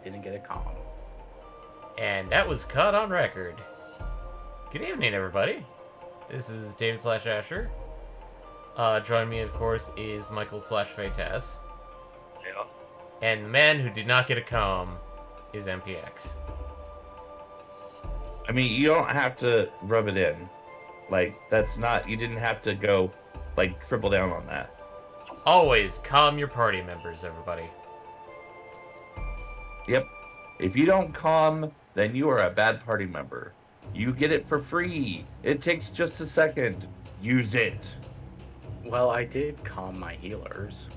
didn't get a comm. And that was caught on record. Good evening, everybody. This is David / Asher. Joining me, of course, is Michael / Faytaz. Yeah. And the man who did not get a comm is MPX. I mean, you don't have to rub it in. Like, that's not... You didn't have to go, like, triple down on that. Always calm your party members, everybody. Yep. If you don't calm, then you are a bad party member. You get it for free. It takes just a second. Use it. Well, I did calm my healers.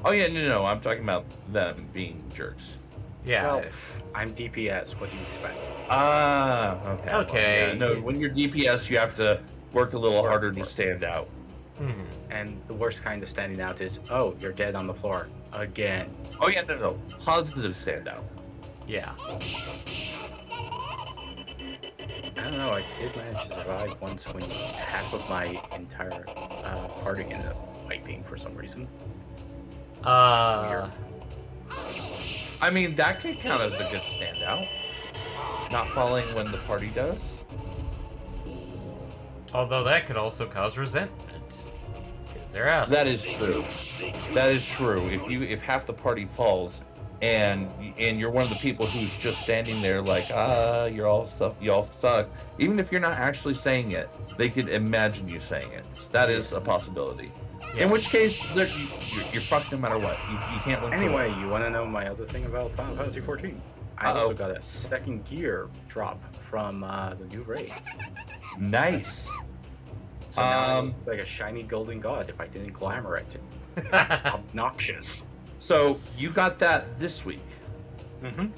Oh, yeah, no. I'm talking about them being jerks. Yeah. Well, I'm DPS. What do you expect? Ah, okay. Okay. Well, yeah, no, when you're DPS, you have to work a little harder to stand out. Hmm. And the worst kind of standing out is, oh, you're dead on the floor. Again. Oh, yeah, no. Positive standout. Yeah. I don't know, I did manage to survive once when half of my entire party ended up wiping for some reason. Weird. I mean, that could count as a good standout. Not falling when the party does. Although that could also cause resentment. Because they're out. That is true. That is true. If half the party falls, and you're one of the people who's just standing there like, y'all suck. Even if you're not actually saying it, they could imagine you saying it. That is a possibility. Yeah. In which case, you're fucked no matter what. You can't win. Anyway, you want to know my other thing about Final Fantasy XIV? I also got a second gear drop from the new raid. Nice. So now I look like a shiny golden god if I didn't glamour it. It's obnoxious. So you got that this week. Mm-hmm.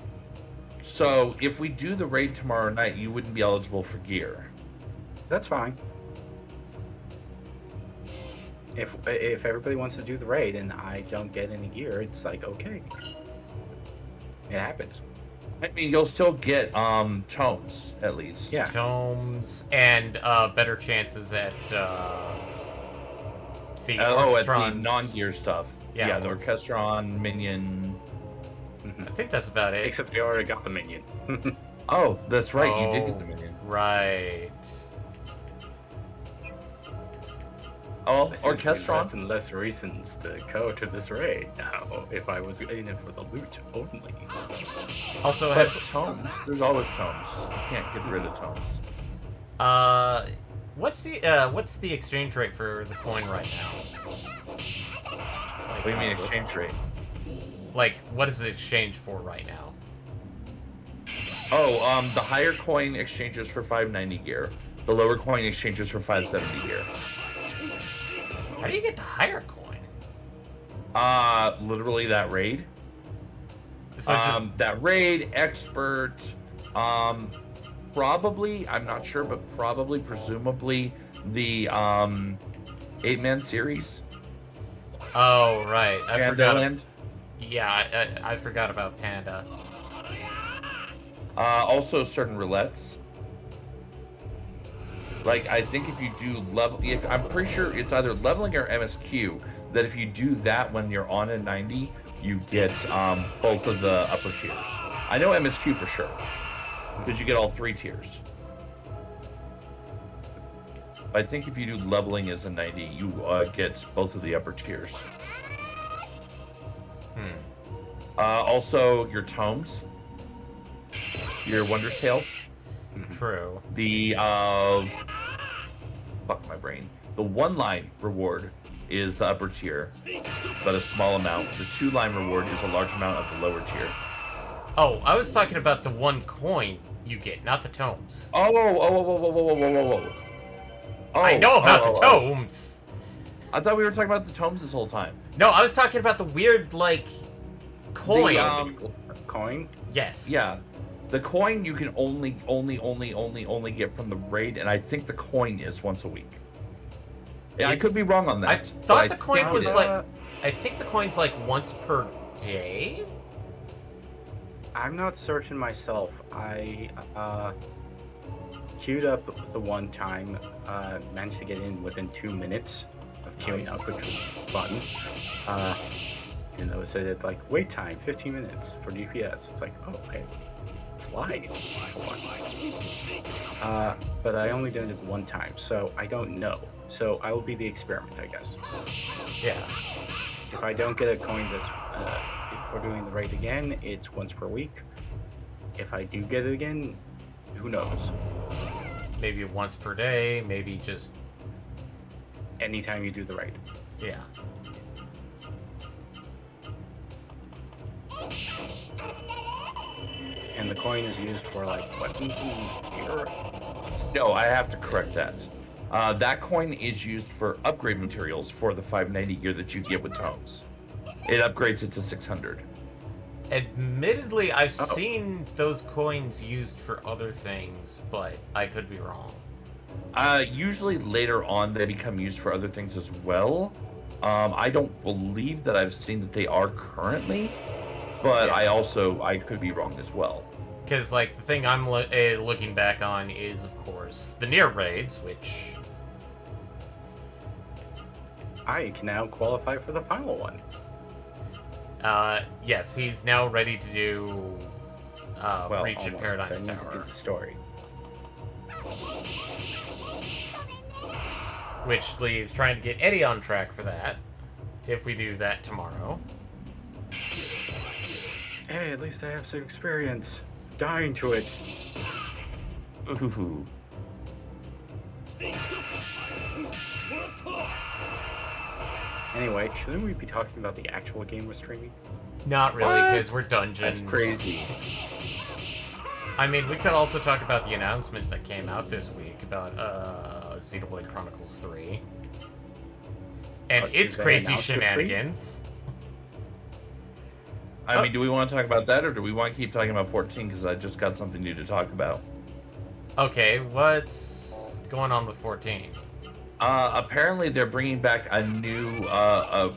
So if we do the raid tomorrow night, you wouldn't be eligible for gear. That's fine. If everybody wants to do the raid and I don't get any gear, it's like, okay. It happens. I mean, you'll still get tomes at least. Yeah. Tomes and better chances at the At the Orchestrons. non-gear stuff. Yeah. The Orchestron, Minion. I think that's about it. Except we already got the minion. Oh, that's right. You did Oh, get the Minion. Right. Oh, I seem to be less Orchestron. and less reasons to go to this raid now. If I was in it for the loot only. Also, But tomes. There's always tomes. You can't get rid of tomes. what's the exchange rate for the coin right now? What do you mean exchange rate? Like, what is the exchange for right now? Oh, the higher coin exchanges for 590 gear. The lower coin exchanges for 570 gear. How do you get the higher coin? Literally that raid. So That raid, expert, probably, I'm not sure, but probably, presumably, the 8-man series. oh, right. I Panda forgot. Land. Yeah, I forgot about Panda. Also certain roulettes. Like, I think if you do I'm pretty sure it's either leveling or MSQ, that if you do that when you're on a 90, you get both of the upper tiers. I know MSQ for sure, because you get all 3 tiers. But I think if you do leveling as a 90, you get both of the upper tiers. Also, your tomes, your Wondrous Tales. True. The fuck my brain. The 1-line reward is the upper tier, but a small amount. The 2-line reward is a large amount of the lower tier. Oh, I was talking about the 1 coin you get, not the tomes. Oh. I know about the tomes. I thought we were talking about the tomes this whole time. No, I was talking about the weird, like, coin. Coin? Yes. Yeah. The coin you can only get from the raid, and I think the coin is once a week. Yeah, I could be wrong on that. I thought the coin was is. like... I think the coin's like once per day? I'm not certain myself. I queued up the one time, managed to get in within 2 minutes of queuing up, which was fun. You know, it said like wait time 15 minutes for DPS. It's like, oh, okay, it's live. But I only did it one time, so I don't know. So I will be the experiment, I guess. Yeah. If I don't get a coin this, if we're doing the raid again, it's once per week. If I do get it again, who knows? Maybe once per day, maybe just... Anytime you do the raid. Yeah. And the coin is used for, like, weapons and gear? No, I have to correct that. That coin is used for upgrade materials for the 590 gear that you get with tomes. It upgrades it to 600. Admittedly, I've seen those coins used for other things, but I could be wrong. Usually later on they become used for other things as well. I don't believe that I've seen that they are currently, but Yeah. I could be wrong as well. Because, like, the thing I'm looking back on is, of course, the near raids, which... I can now qualify for the final one. Yes, he's now ready to do Breach of almost. Paradigm I need to do Tower. the story. Which leaves trying to get Eddie on track for that, if we do that tomorrow. Hey, at least I have some experience. Dying to it. Ooh. Anyway, shouldn't we be talking about the actual game we're streaming? Not really, What? because we're dungeon. That's crazy. I mean, we could also talk about the announcement that came out this week about Xenoblade Chronicles 3. And its Is that crazy announced for 3? shenanigans. I mean, do we want to talk about that, or do we want to keep talking about 14? Because I just got something new to talk about. Okay, what's going on with 14? Apparently, they're bringing back a new.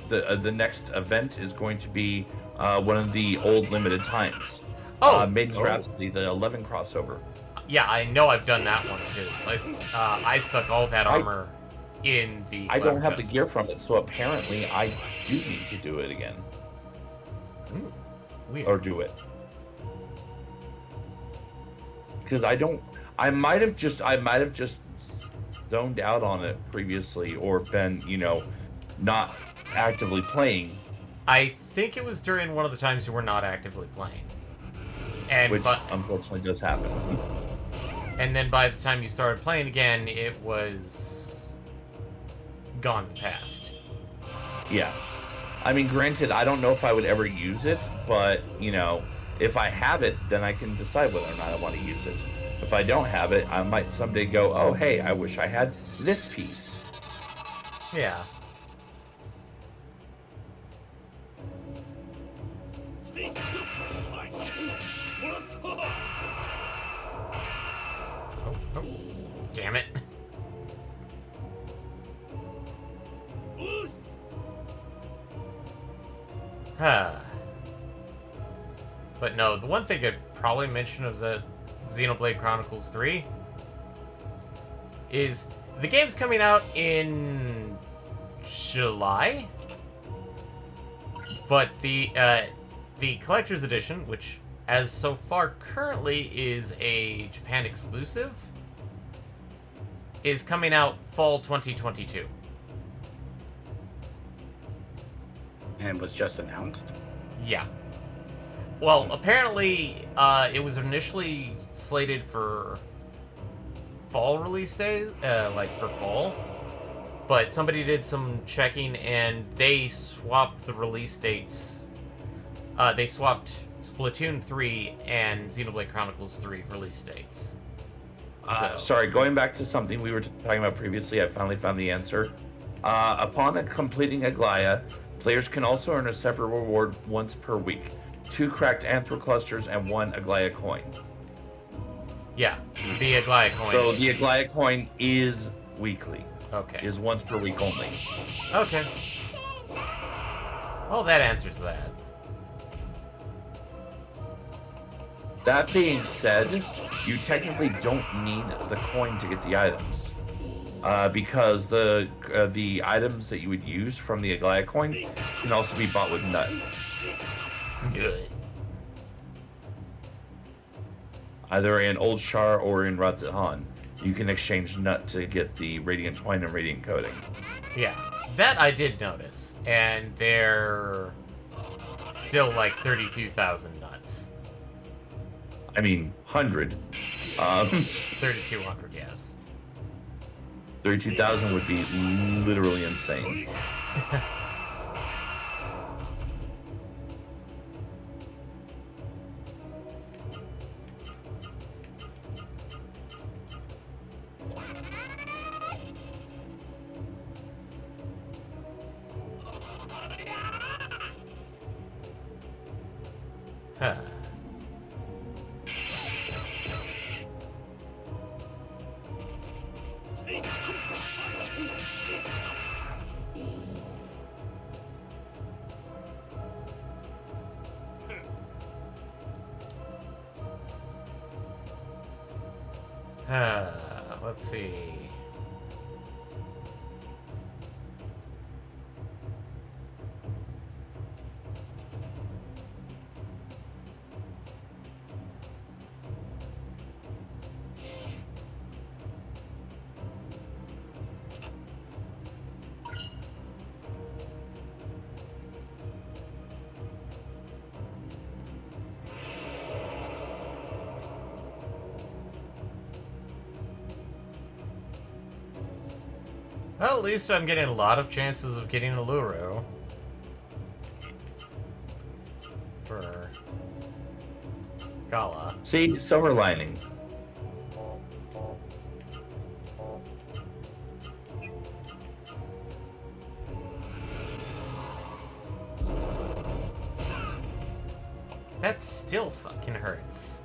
The next event is going to be one of the old limited times. Maiden's Rhapsody, the 11 crossover. Yeah, I know I've done that one because I stuck all that armor in the. I don't have the chest. gear from it, so apparently I do need to do it again. Weird. Or do it. Because I might have just zoned out on it previously, or been, not actively playing. I think it was during one of the times you were not actively playing. And Which unfortunately does happen. And then by the time you started playing again, it was gone past. Yeah. I mean, granted, I don't know if I would ever use it, but, if I have it, then I can decide whether or not I want to use it. If I don't have it, I might someday go, oh, hey, I wish I had this piece. Yeah. Oh, damn it. But no, the one thing I'd probably mention of the Xenoblade Chronicles 3 is the game's coming out in July, but the collector's edition, which as so far currently is a Japan exclusive, is coming out fall 2022. And was just announced. Yeah. Well, apparently, it was initially slated for fall release days, for fall. But somebody did some checking and they swapped the release dates. They swapped Splatoon 3 and Xenoblade Chronicles 3 release dates. Sorry, going back to something we were talking about previously, I finally found the answer. Upon completing Aglaya, players can also earn a separate reward once per week. 2 cracked Anther clusters and 1 Aglaya coin. Yeah, the Aglaya coin. So the Aglaya coin is weekly. Okay. Is once per week only. Okay. Well, that answers that. That being said, you technically don't need the coin to get the items. because the items that you would use from the Aglaya coin can also be bought with nut. Good. Either in Old Shar or in Ratzahan, you can exchange nut to get the Radiant Twine and Radiant Coating. Yeah, that I did notice, and they're still like 32,000 nuts. I mean, 100. 3,200, yes. 32,000 would be literally insane. Huh. Let's see. Well, at least I'm getting a lot of chances of getting a Luro. For Gala. See, silver lining. That still fucking hurts.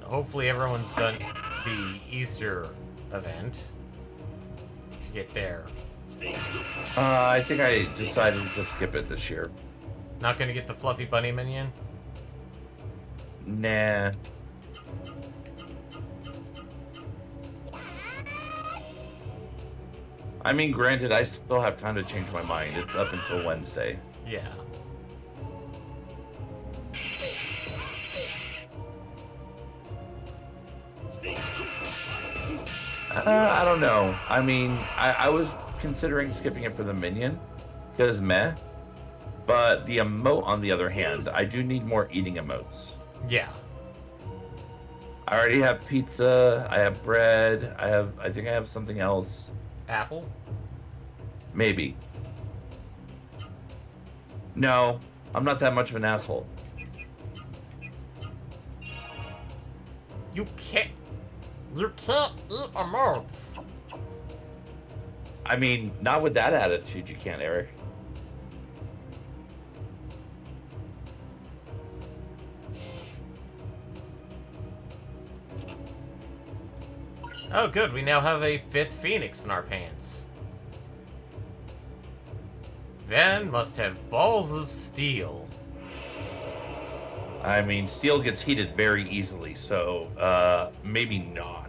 Hopefully everyone's done the Easter event to get there. I think I decided to skip it this year. Not gonna get the fluffy bunny minion? Nah. I mean, granted, I still have time to change my mind. It's up until Wednesday. Yeah. I don't know. I mean, I was considering skipping it for the minion, because meh. But the emote, on the other hand, I do need more eating emotes. Yeah. I already have pizza, I have bread, I think I have something else. Apple? Maybe. No, I'm not that much of an asshole. You can't eat emotes. I mean, not with that attitude, you can't, Eric. Oh, good. We now have a 5th Phoenix in our pants. Van must have balls of steel. I mean, steel gets heated very easily, so, maybe not.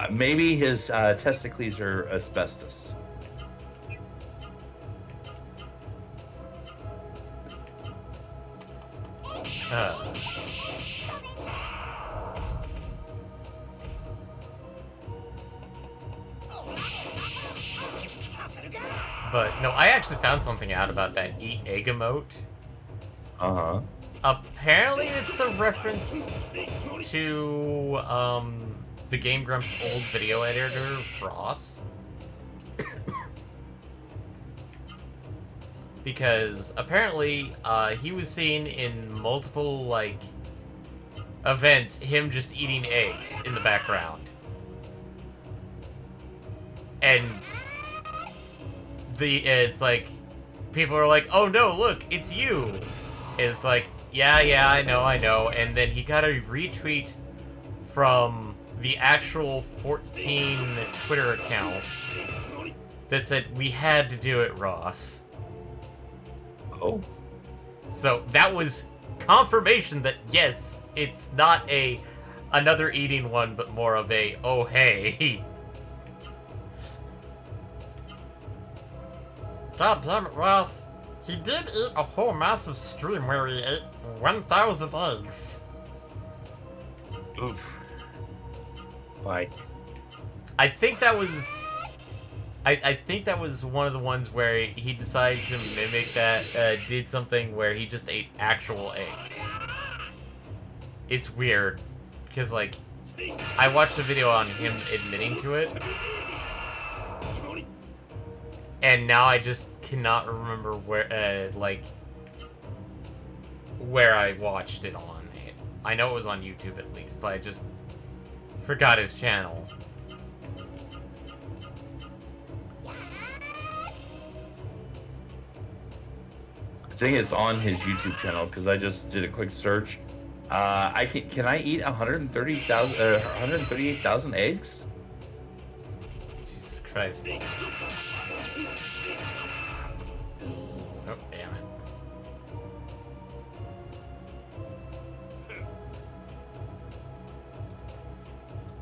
Maybe his, testicles are asbestos. But, no, I actually found something out about that eat egg emote. Uh-huh. Apparently it's a reference to, the Game Grumps' old video editor, Ross. because apparently he was seen in multiple like events, him just eating eggs in the background. And it's like people are like, "Oh no, look, it's you." It's like, yeah, I know. And then he got a retweet from the actual 14 Twitter account that said, "We had to do it, Ross." Oh. So that was confirmation that yes, it's not another eating one, but more of a, oh hey. God damn it, Ross. He did eat a whole massive stream where he ate 1,000 eggs. Oof. Like, I think that was... I think that was one of the ones where he decided to mimic that, did something where he just ate actual eggs. It's weird, because, like, I watched a video on him admitting to it, and now I just cannot remember where, where I watched it on. I know it was on YouTube at least, but I just forgot his channel. I think it's on his YouTube channel because I just did a quick search. Can I eat 138,000 eggs? Jesus Christ. Oh, damn it.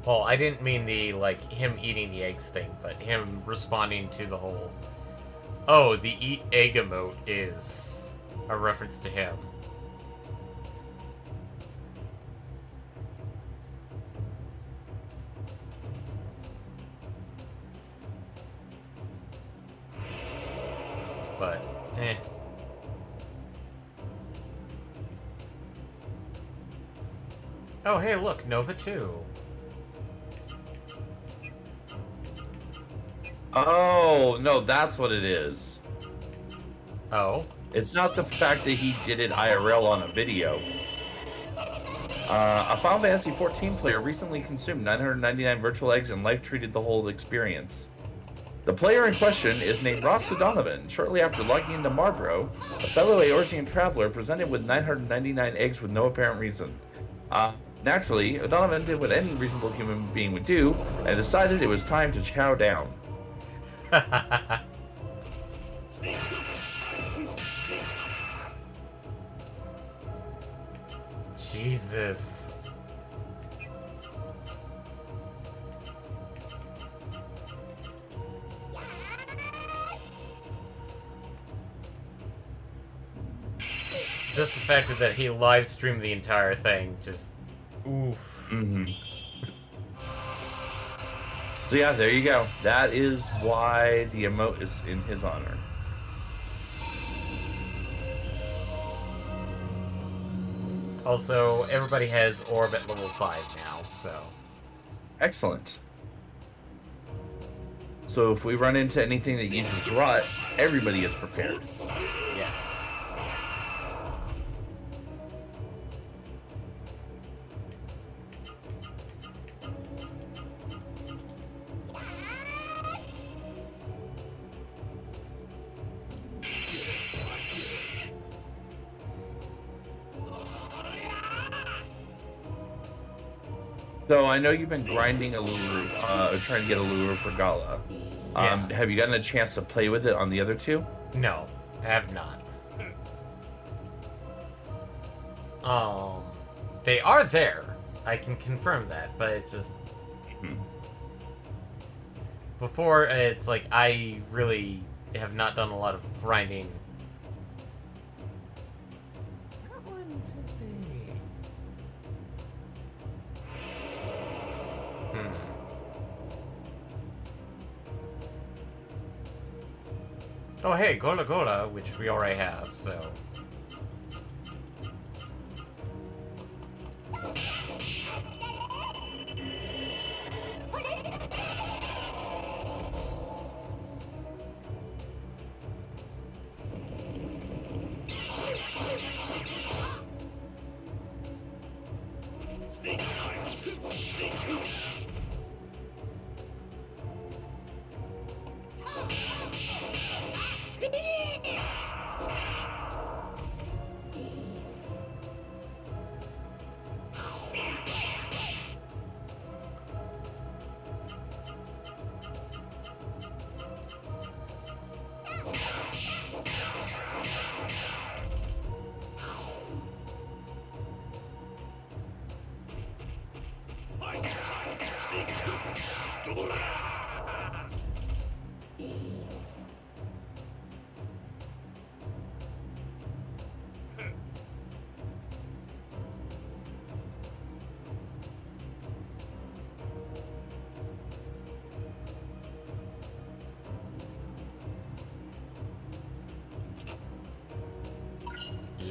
Well, I didn't mean the, like, him eating the eggs thing, but him responding to the whole, oh, the eat egg emote is a reference to him. But, eh. Oh, hey, look, Nova 2. Oh, no, that's what it is. Oh? It's not the fact that he did it IRL on a video. A Final Fantasy XIV player recently consumed 999 virtual eggs and life-treated the whole experience. The player in question is named Ross O'Donovan. Shortly after logging into Marbro, a fellow Eorzean traveler presented with 999 eggs with no apparent reason. Naturally, O'Donovan did what any reasonable human being would do, and decided it was time to chow down. Jesus. Just the fact that he live streamed the entire thing, just oof. Mm-hmm. So yeah, there you go. That is why the emote is in his honor. Also, everybody has orb at level 5 now, so... Excellent. So if we run into anything that uses rot, everybody is prepared. Yes. So I know you've been grinding a lure, trying to get a lure for Gala. Yeah. Have you gotten a chance to play with it on the other two? No, I have not. They are there. I can confirm that, but it's just... Before, it's like, I really have not done a lot of grinding. That one says me. Oh hey, Gola Gola, which we already have, so...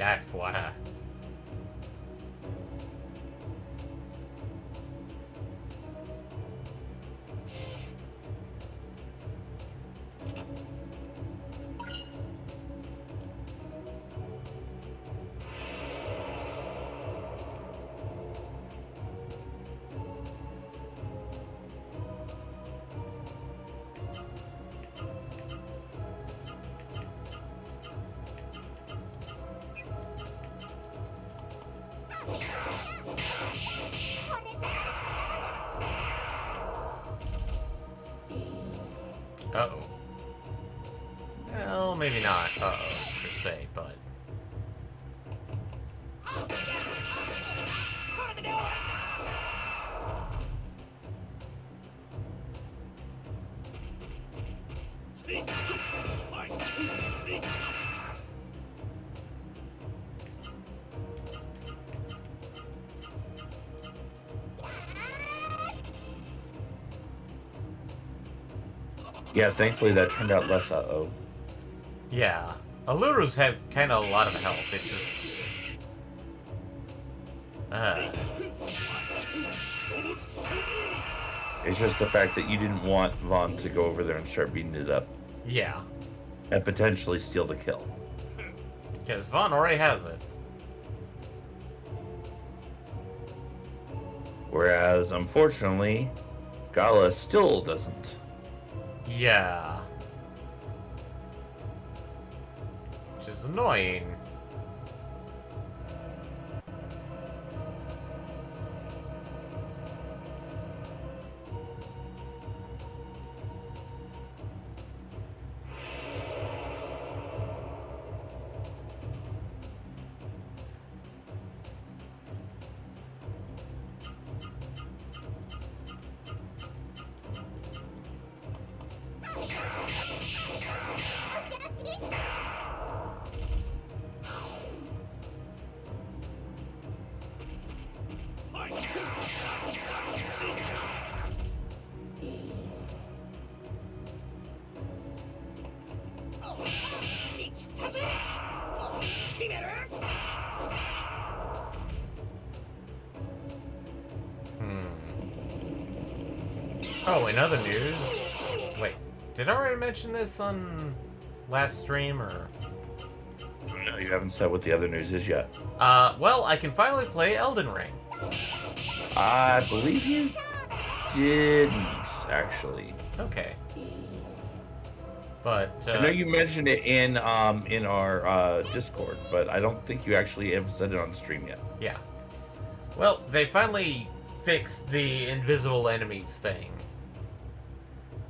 Life water. Uh-oh. Well, maybe not uh-oh, per se, but... Yeah, thankfully that turned out less uh-oh. Yeah. Aluru's have kind of a lot of health. It's just... It's just the fact that you didn't want Vaughn to go over there and start beating it up. Yeah. And potentially steal the kill. Because Vaughn already has it. Whereas, unfortunately, Gala still doesn't. Yeah. Which is annoying. Oh, in other news... Wait, did I already mention this on last stream, or...? No, you haven't said what the other news is yet. Well, I can finally play Elden Ring. I believe you didn't, actually. Okay. But, I know you mentioned it in our Discord, but I don't think you actually have said it on stream yet. Yeah. Well, they finally fixed the invisible enemies thing.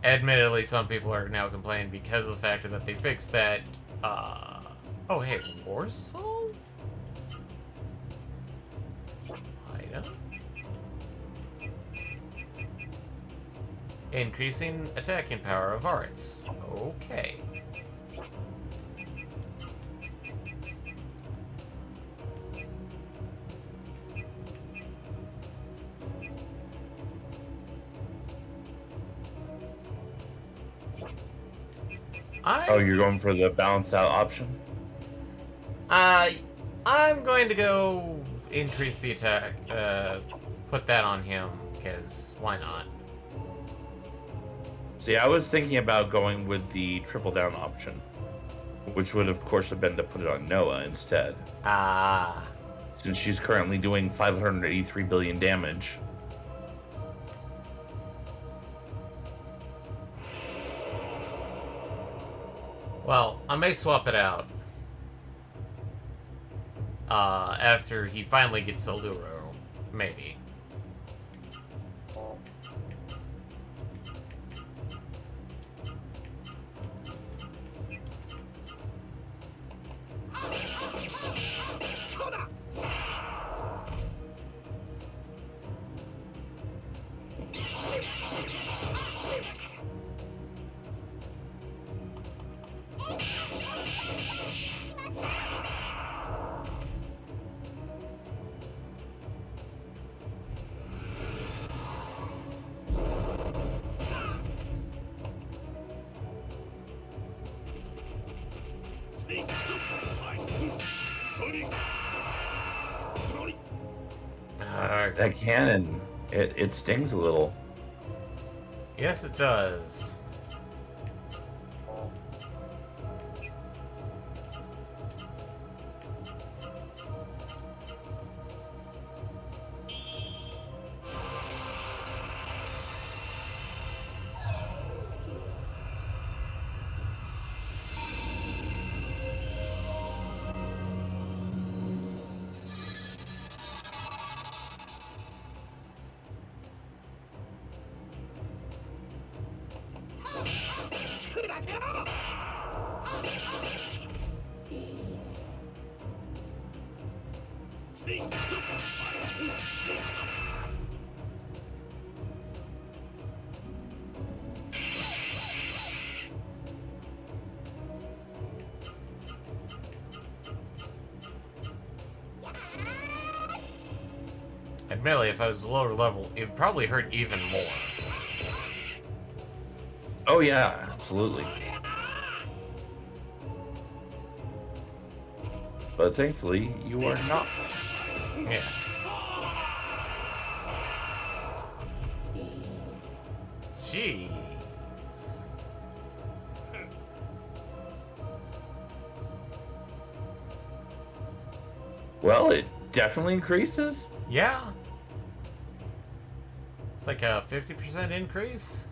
Admittedly, some people are now complaining because of the fact that they fixed that, Oh, hey, Warsaw? Item? Increasing attacking power of arts. Okay. Oh, you're going for the balance out option? I'm going to go increase the attack, put that on him, because why not? See, I was thinking about going with the triple down option, which would, of course, have been to put it on Noah instead. Ah. Since she's currently doing 583 billion damage. Well, I may swap it out. After he finally gets the Luro, maybe. That cannon, it stings a little. Yes, it does. Admittedly, if I was lower level, it would probably hurt even more. Oh yeah, absolutely. But thankfully, you are not. Yeah. Jeez. Well, it definitely increases. Yeah. It's like a 50% increase.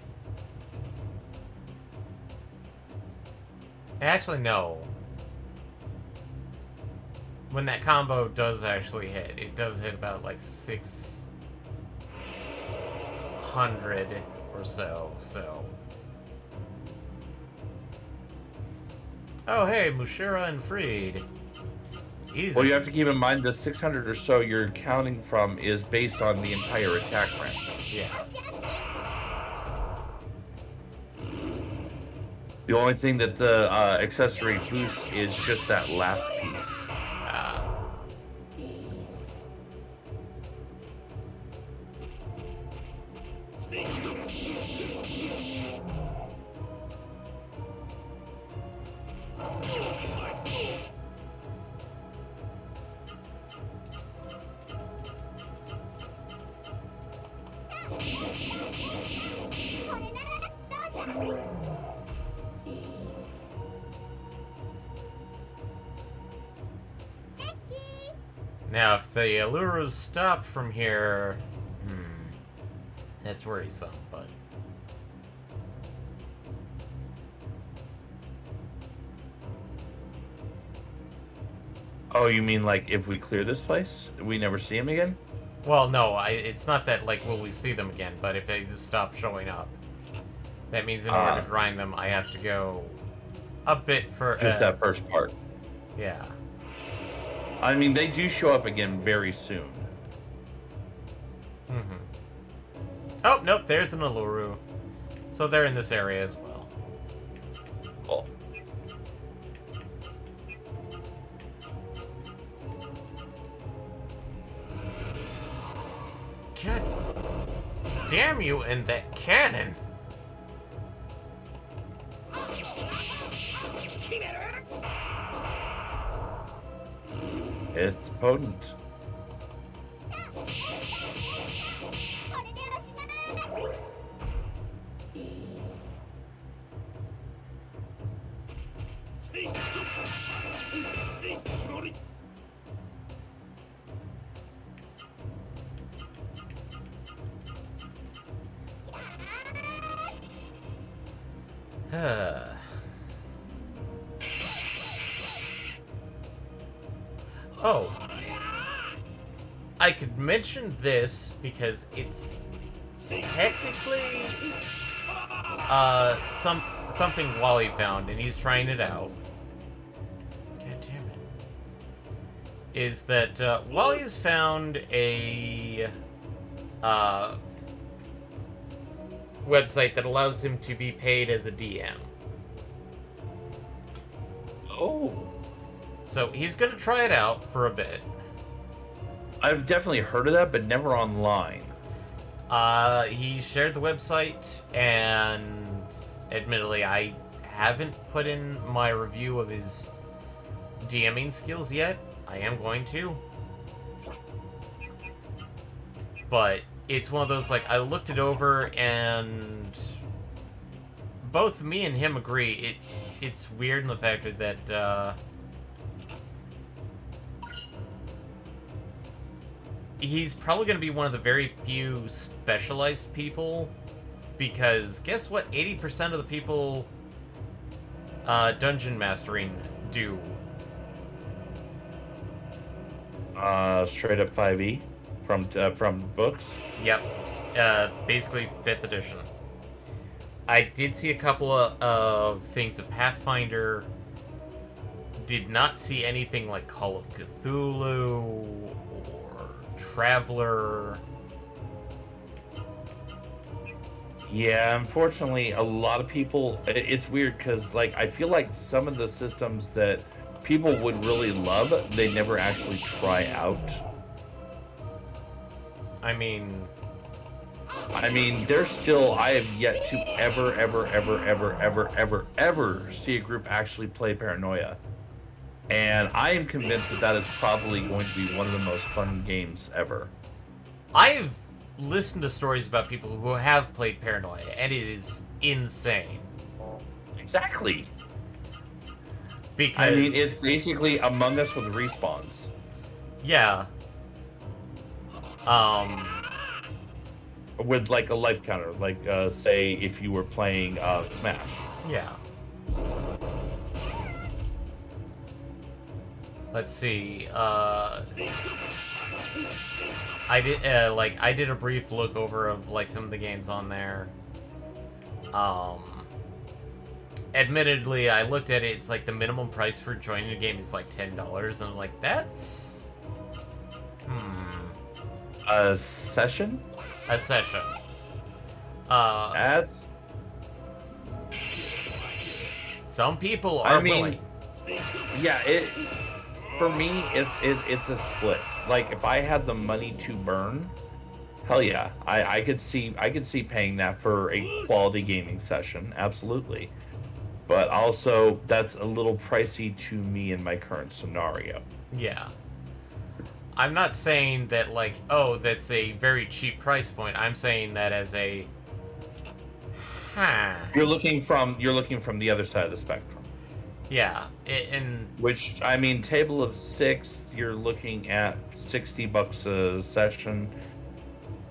Actually, no. When that combo does actually hit, it does hit about like 600 or so. Oh, hey, Mushira and Freed. Easy. Well, you have to keep in mind the 600 or so you're counting from is based on the entire attack round. Yeah. The only thing that the accessory boosts is just that last piece. Now, if the Alurus stop from here, that's worrisome, but... Oh, you mean like if we clear this place, we never see him again? Well, no, it's not that, like, will we see them again, but if they just stop showing up, that means in order to grind them, I have to go a bit for... Just that first part. Yeah. I mean, they do show up again very soon. Oh, nope, there's an Aluru. So they're in this area as well. Cool. God damn you and that cannon! It's potent. Oh. I could mention this because it's technically something Wally found, and he's trying it out. God damn it. Is that Wally's found a website that allows him to be paid as a DM. Oh. So he's going to try it out for a bit. I've definitely heard of that, but never online. He shared the website, and admittedly, I haven't put in my review of his DMing skills yet. I am going to. But it's one of those, like, I looked it over, and both me and him agree. It's weird in the fact that, he's probably going to be one of the very few specialized people, because guess what 80% of the people dungeon mastering do? Straight up 5e from books. Yep, basically 5th edition. I did see a couple of things of Pathfinder. Did not see anything like Call of Cthulhu or Traveler. Yeah, unfortunately, a lot of people. It's weird because, like, I feel like some of the systems that people would really love, they never actually try out. I mean, there's still. I have yet to ever see a group actually play Paranoia, and I am convinced that is probably going to be one of the most fun games ever. I've listened to stories about people who have played Paranoia, and it is insane. Exactly. Because it's basically Among Us with respawns. Yeah. With like a life counter, like say if you were playing Smash. Yeah. Let's see. I did a brief look over of like some of the games on there. Admittedly, I looked at it. It's like the minimum price for joining a game is like $10, and I'm like, that's A session? a session. That's. Some people are I mean, willing. Yeah, for me, it's a split. Like if I had the money to burn, hell yeah, I could see paying that for a quality gaming session, absolutely. But also, that's a little pricey to me in my current scenario. Yeah. I'm not saying that, like, oh, that's a very cheap price point. I'm saying that as a... You're looking from the other side of the spectrum. Yeah, and... Which, I mean, table of 6, you're looking at $60 a session.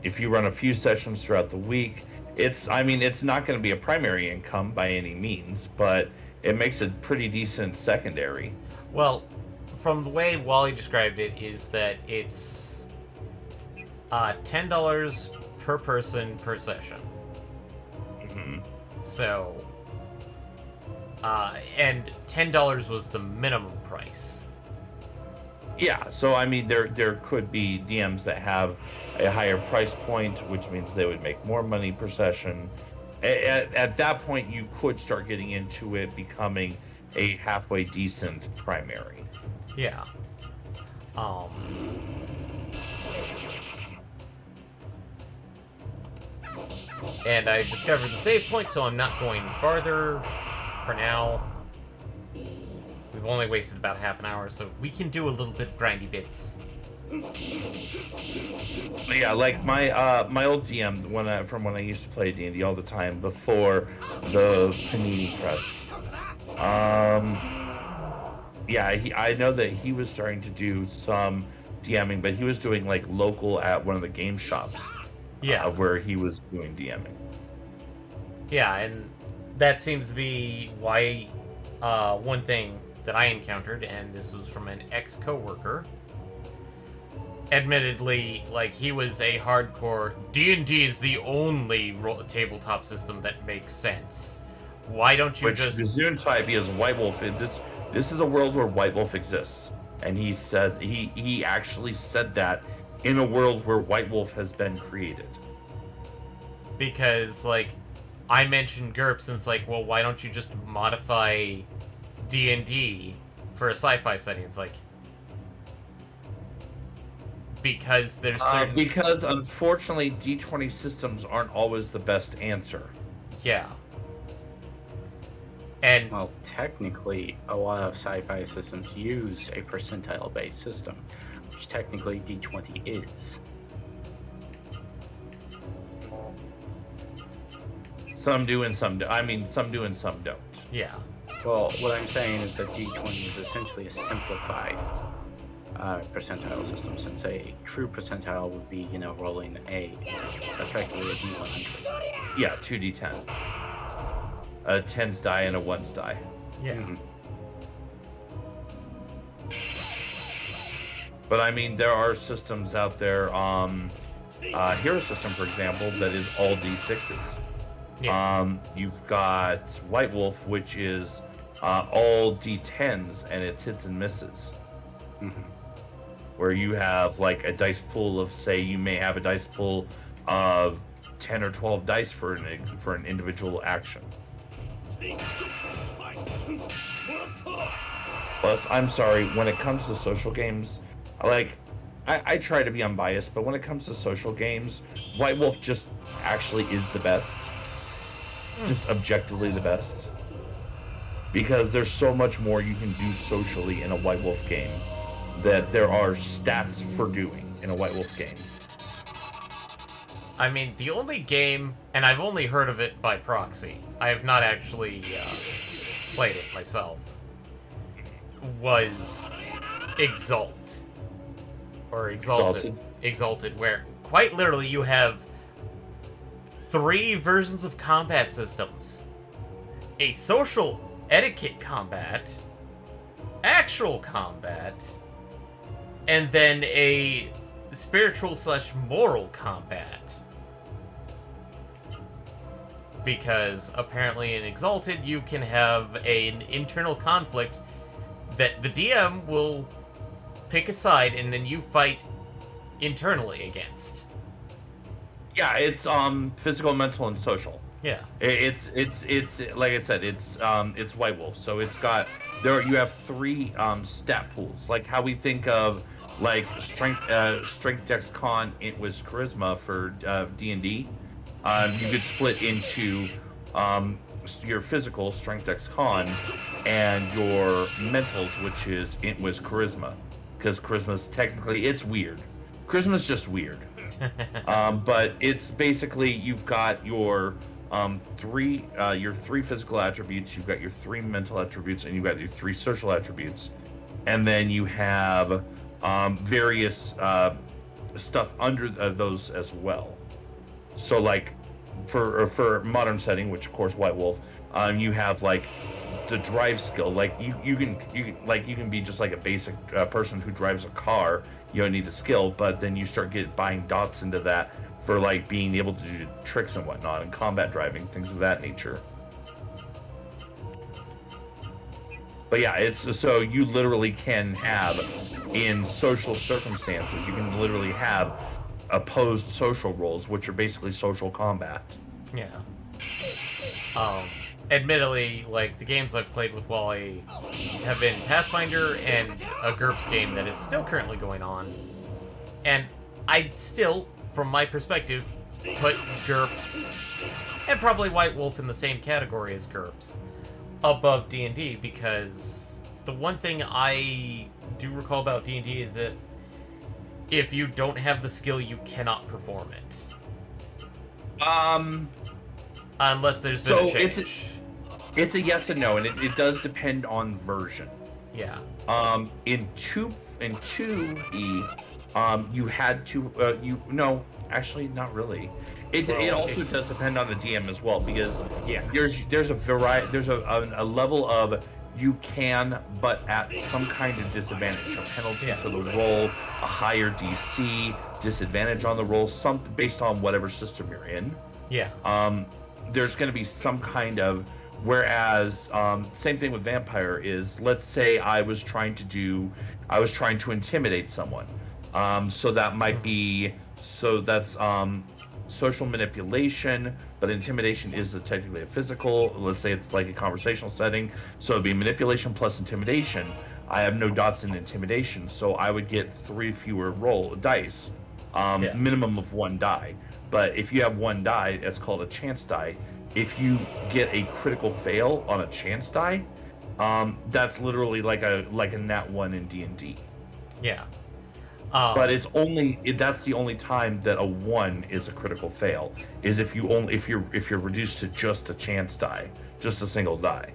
If you run a few sessions throughout the week, it's not going to be a primary income by any means, but it makes a pretty decent secondary. Well, from the way Wally described it, is that it's $10 per person per session. Mm-hmm. So, and $10 was the minimum price. Yeah, so I mean, there could be DMs that have a higher price point, which means they would make more money per session. At that point, you could start getting into it becoming a halfway decent primary. Yeah. And I discovered the save point, so I'm not going farther for now. We've only wasted about half an hour, so we can do a little bit of grindy bits. Yeah, like my old DM from when I used to play D&D all the time before the Panini press. Yeah, I know that he was starting to do some DMing, but he was doing like local at one of the game shops. Yeah, where he was doing DMing. Yeah, and that seems to be why one thing that I encountered, and this was from an ex-coworker. Admittedly, like, he was a hardcore D&D is the only tabletop system that makes sense. Why don't you just... Which Gazoon type, because White Wolf, this is a world where White Wolf exists. And he said, he actually said that in a world where White Wolf has been created. Because, like, I mentioned GURPS, and it's like, well, why don't you just modify D&D for a sci-fi setting? It's like... Because there's certain... because, unfortunately, D20 systems aren't always the best answer. Yeah. And Well, technically, a lot of sci-fi systems use a percentile-based system, which technically D20 is. Some do and some do. I mean, some do and some don't. yeah, Well, what I'm saying is that D20 is essentially a simplified percentile system, since a true percentile would be, rolling effectively a D100. Yeah, 2d10. A 10's die and a 1's die. yeah. Mhm. But I mean, there are systems out there. Hero system, for example, that is all D6s. Yeah. You've got White Wolf, which is all D10s, and it's hits and misses. Mhm. Where you have like a dice pool of, say, you may have a dice pool of 10 or 12 dice for an individual action. Plus, I'm sorry, when it comes to social games, I try to be unbiased, but when it comes to social games, White Wolf just actually is the best. Just objectively the best. Because there's so much more you can do socially in a White Wolf game that there are stats for doing in a White Wolf game. I mean, the only game, and I've only heard of it by proxy, I have not actually played it myself, was Exalt. Or Exalted. Exalted, where quite literally you have 3 versions of combat systems. A social etiquette combat, actual combat, and then a spiritual/moral combat. Because apparently in Exalted you can have an internal conflict that the DM will pick a side and then you fight internally against. Yeah, it's physical, mental, and social. Yeah. It's like I said, it's White Wolf. So it's got you have 3 stat pools, like how we think of like strength, dex, con. It was charisma for D&D. You could split into your physical strength, dex, con, and your mentals, which was charisma, because charisma's technically it's weird. Charisma's just weird. But it's basically you've got your 3 physical attributes, you've got your 3 mental attributes, and you've got your 3 social attributes, and then you have various stuff under those as well. So like for modern setting, which of course White Wolf, you have like the drive skill. Like you can be just like a basic person who drives a car. You don't need the skill, but then you start buying dots into that for like being able to do tricks and whatnot, and combat driving, things of that nature. But yeah, it's so you literally can have, in social circumstances, you can literally have opposed social roles, which are basically social combat. Yeah. Admittedly, like, the games I've played with Wally have been Pathfinder and a GURPS game that is still currently going on. And I'd still, from my perspective, put GURPS, and probably White Wolf in the same category as GURPS, above D&D, because the one thing I do recall about D&D is that if you don't have the skill, you cannot perform it. Unless there's been a change. It's a yes and no, and it does depend on version. Yeah. In 2E, you had to no, actually not really. It also does depend on the DM as well, because there's a variety, there's a level of you can, but at some kind of disadvantage, a penalty to the roll, a higher DC, disadvantage on the roll, something based on whatever system you're in. Yeah. There's going to be some kind of, whereas same thing with vampire is, let's say I was trying to intimidate someone. So that might be, so that's social manipulation, but intimidation is technically a physical. Let's say it's like a conversational setting, so it'd be manipulation plus intimidation. I have no dots in intimidation, so I would get 3 fewer dice, minimum of 1 die. But if you have 1 die, it's called a chance die. if you get a critical fail on a chance die, that's literally like a nat 1 in D&D. Yeah. But that's the only time that a 1 is a critical fail, is if you're reduced to just a chance die, just a single die.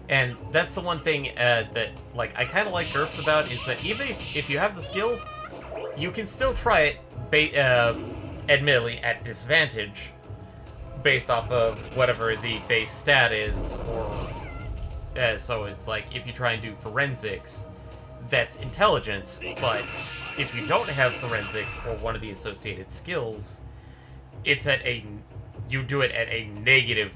And that's the one thing that like I kind of like GURPS about, is that even if you have the skill, you can still try it, admittedly at disadvantage, based off of whatever the base stat is, or so it's like if you try and do forensics, that's intelligence, but if you don't have forensics or one of the associated skills, it's you do it at a -5.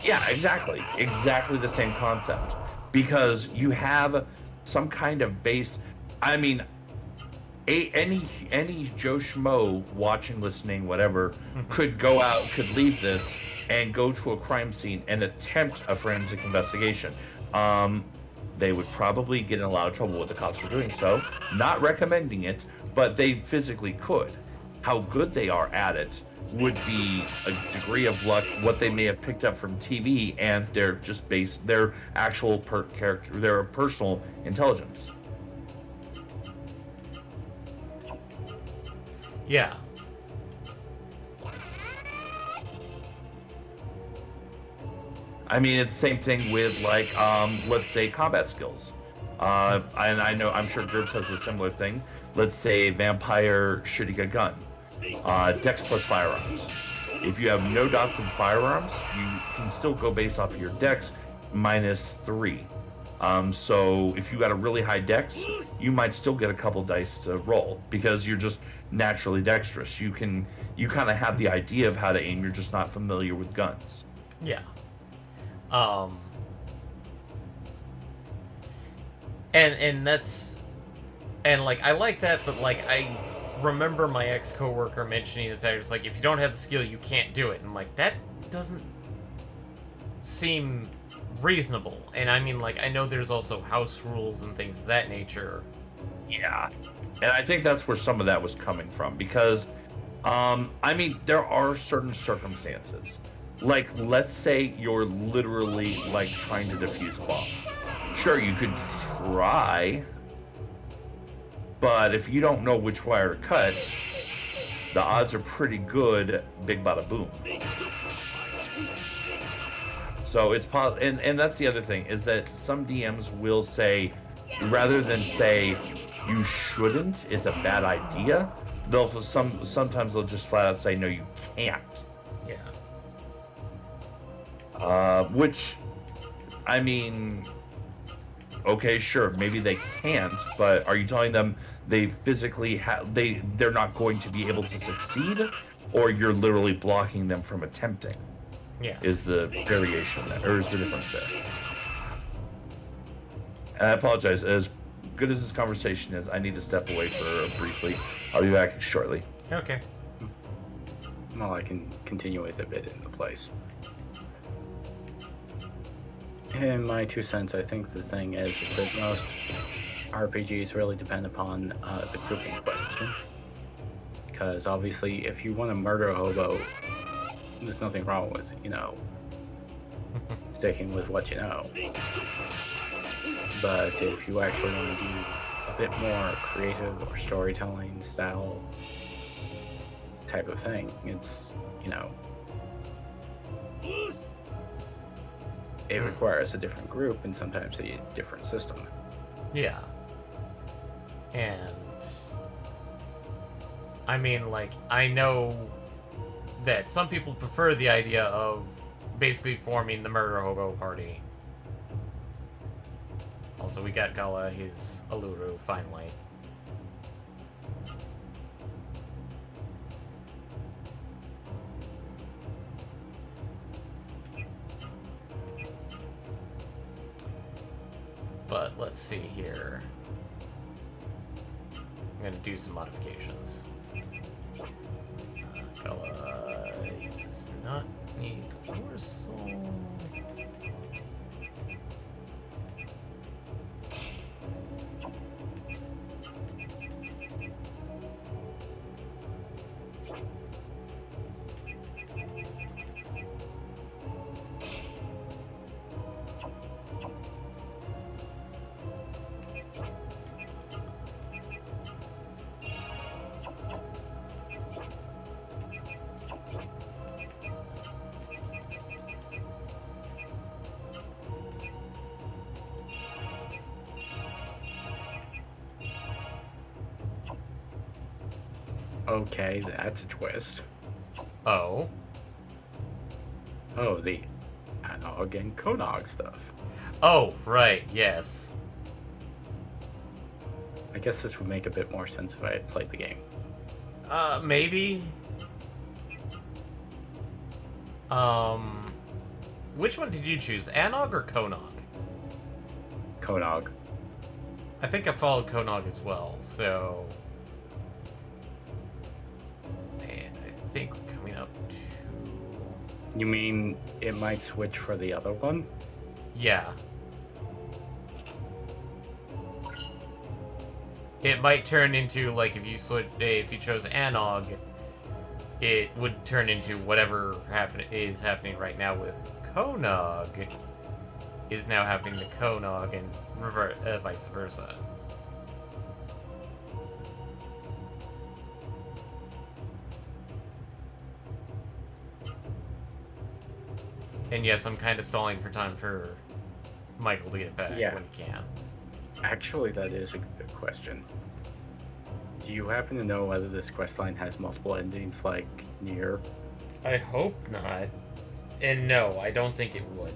Yeah, exactly the same concept, because you have some kind of base. I mean, any Joe Schmo watching, listening, whatever, could leave this and go to a crime scene and attempt a forensic investigation. They would probably get in a lot of trouble with the cops for doing so. Not recommending it, but they physically could. How good they are at it would be a degree of luck, what they may have picked up from TV, and their actual their personal intelligence. Yeah. I mean, it's the same thing with, like, let's say combat skills. And I'm sure GURPS has a similar thing. Let's say vampire shooting a gun. Dex plus firearms. If you have no dots in firearms, you can still go based off of your Dex -3. So if you got a really high Dex, you might still get a couple dice to roll, because you're just naturally dexterous. You kind of have the idea of how to aim. You're just not familiar with guns. Yeah. And that's, and like I like that, but like I remember my ex-coworker mentioning the fact it's like, if you don't have the skill, you can't do it. And I'm like, that doesn't seem reasonable. And I mean, like, I know there's also house rules and things of that nature. Yeah, and I think that's where some of that was coming from, because I mean, there are certain circumstances, like, let's say you're literally like trying to defuse a bomb. Sure, you could try, but if you don't know which wire to cut, the odds are pretty good. Big bada boom. So it's and that's the other thing, is that some DMs will say, rather than say you shouldn't, it's a bad idea, sometimes they'll just flat out say, no, you can't. Yeah. Which, I mean, okay, sure, maybe they can't, but are you telling them they physically they're not going to be able to succeed, or you're literally blocking them from attempting? Yeah. Is the variation there, or is the difference there? And I apologize, as good as this conversation is, I need to step away for briefly. I'll be back shortly. Okay. Well, I can continue with a bit in the place. In my 2 cents, I think the thing is that most RPGs really depend upon the group in question. Because obviously, if you want to murder a hobo, there's nothing wrong with, sticking with what you know. But if you actually want to do a bit more creative or storytelling style type of thing, it's, it requires a different group and sometimes a different system. Yeah. And I mean, like, I know that some people prefer the idea of basically forming the murder hobo party. Also, we got Gala, his Aluru, finally. But let's see here. I'm gonna do some modifications. Gala does not need torso. Okay, that's a twist. Oh. Oh, the Anog and Konog stuff. Oh, right, yes. I guess this would make a bit more sense if I had played the game. Maybe. Which one did you choose? Anog or Konog? Konog. I think I followed Konog as well, so... And I think we're coming up to... You mean it might switch for the other one? Yeah. It might turn into, like, if you chose Anog, it would turn into whatever is happening right now with Konog is now happening to Konog and vice versa. And yes, I'm kind of stalling for time for Michael to get back when he can. Actually, that is a good question. Do you happen to know whether this questline has multiple endings like Nier? I hope not. And no, I don't think it would.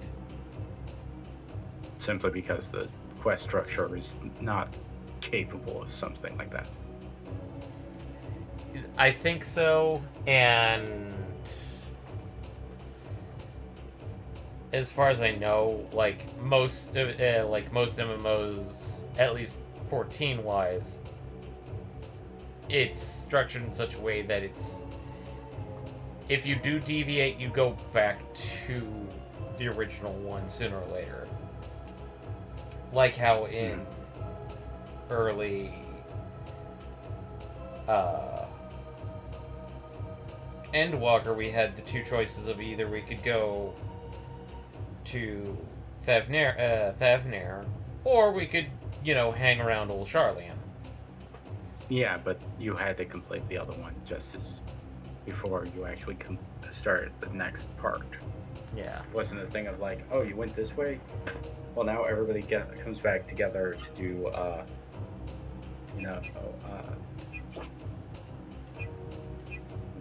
Simply because the quest structure is not capable of something like that. I think so, and as far as I know, like most MMOs, at least 14 wise, it's structured in such a way that it's, if you do deviate, you go back to the original one sooner or later. Like how in early Endwalker we had the two choices of either we could go to Thavnair, or we could, hang around Old Charlian. Yeah, but you had to complete the other one just as before you actually start the next part. Yeah. It wasn't a thing of like, oh, you went this way? Well, now everybody comes back together to do,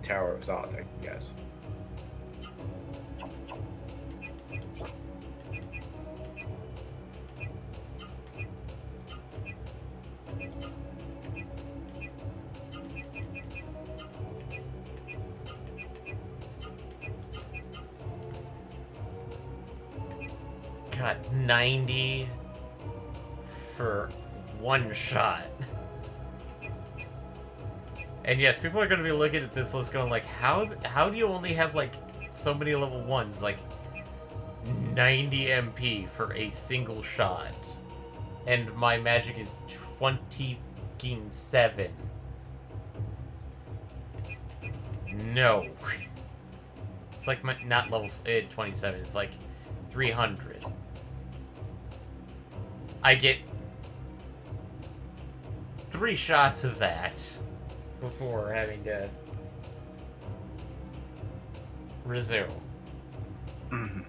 Tower of Zod, I guess. Got 90 for one shot. And yes, people are going to be looking at this list going like, how do you only have like so many level 1s? Like 90 MP for a single shot. And my magic is 27. No. It's like not level 27, it's like 300. I get 3 shots of that before having to resume. Mm-hmm.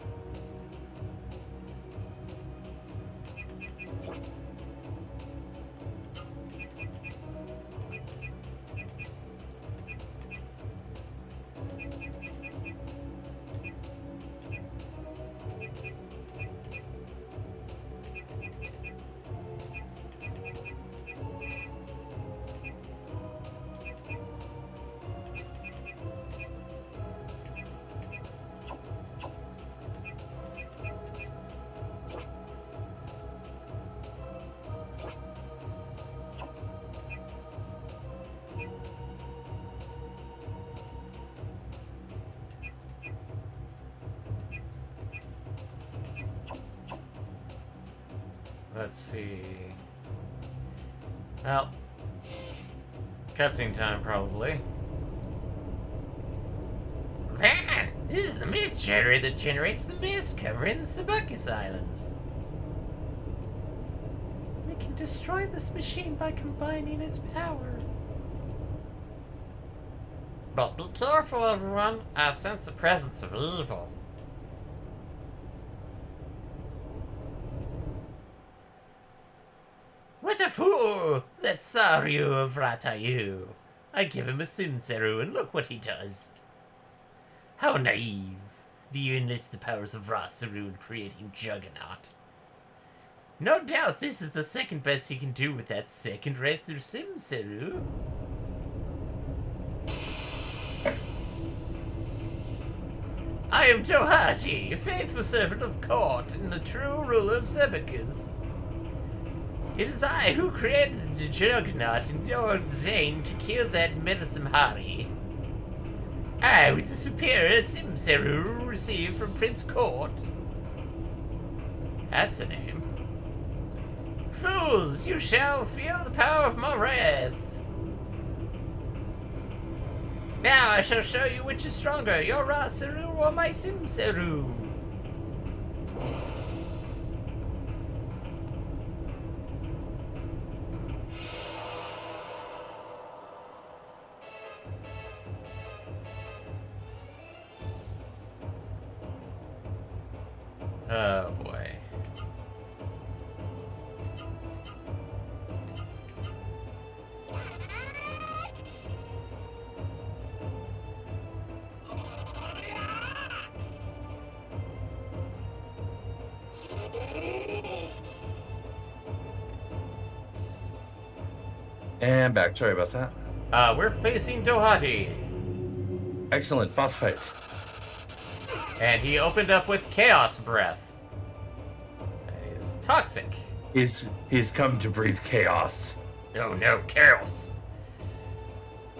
Let's see. Well, cutscene time probably. Van! This is the mist generator that generates the mist covering the Sabukis Islands. We can destroy this machine by combining its power. But be careful, everyone. I sense the presence of evil. What a fool! That Saryu Vratayu. I give him a Simseru, and look what he does. How naive. You enlist the powers of Rasaru in creating Juggernaut. No doubt this is the second best he can do with that second-rate Simseru. I am Tohaji, faithful servant of court and the true ruler of Sebekis. It is I who created the Juggernaut and ordained to kill that meddlesome Hari. I, with the superior Simseru received from Prince Court. That's a name. Fools, you shall feel the power of my wrath. Now I shall show you which is stronger, your Rasaru or my Simseru. Oh boy. And back. Sorry about that. We're facing Dohati. Excellent. Boss fight. And he opened up with Chaos Breath. That is toxic. He's come to breathe chaos. Oh no, Chaos.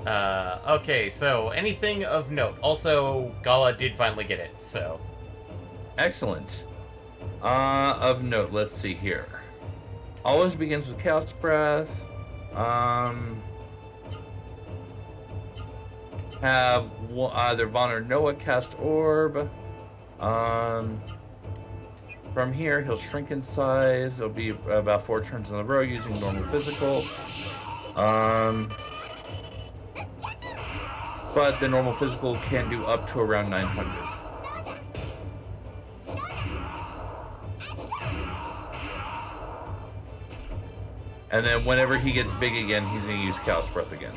Okay, so anything of note. Also, Gala did finally get it, so. Excellent. Of note, let's see here. Always begins with Chaos Breath. Have either Vaughn or Noah cast Orb. From here, he'll shrink in size. It'll be about 4 turns in a row using normal physical. But the normal physical can do up to around 900. And then whenever he gets big again, he's going to use Chaos Breath again.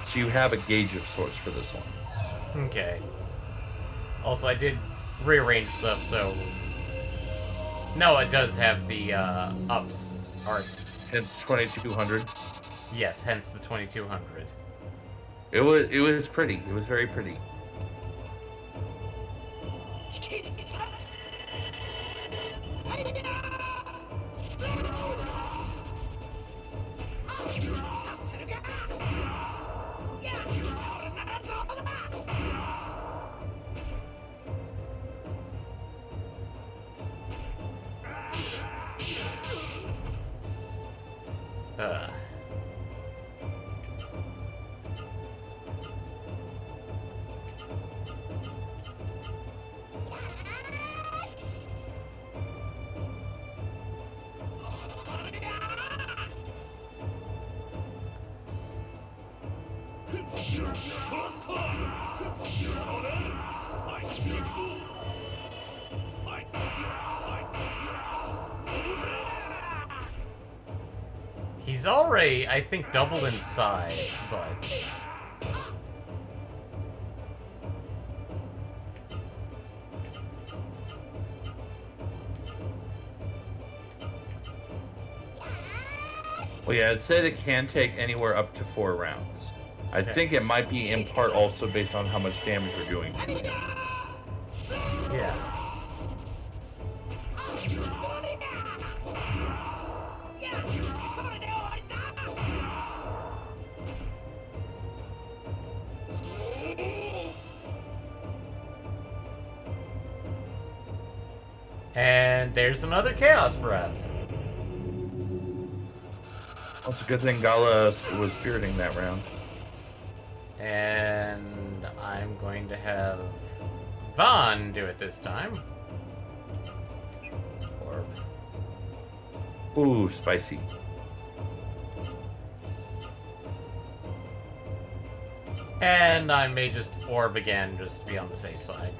So you have a gauge of sorts for this one. Okay. Also, I did rearrange stuff, so Noah does have the arts. Hence 2200. Yes, hence the 2200. It was pretty. It was very pretty. He's already, I think, doubled in size, but... Well, yeah, it said it can take anywhere up to 4 rounds. I think it might be in part also based on how much damage we're doing to him. Yeah. And there's another Chaos Breath. Well, it's a good thing Gala was spiriting that round. And I'm going to have Vaughn do it this time. Orb. Ooh, spicy. And I may just Orb again, just to be on the safe side.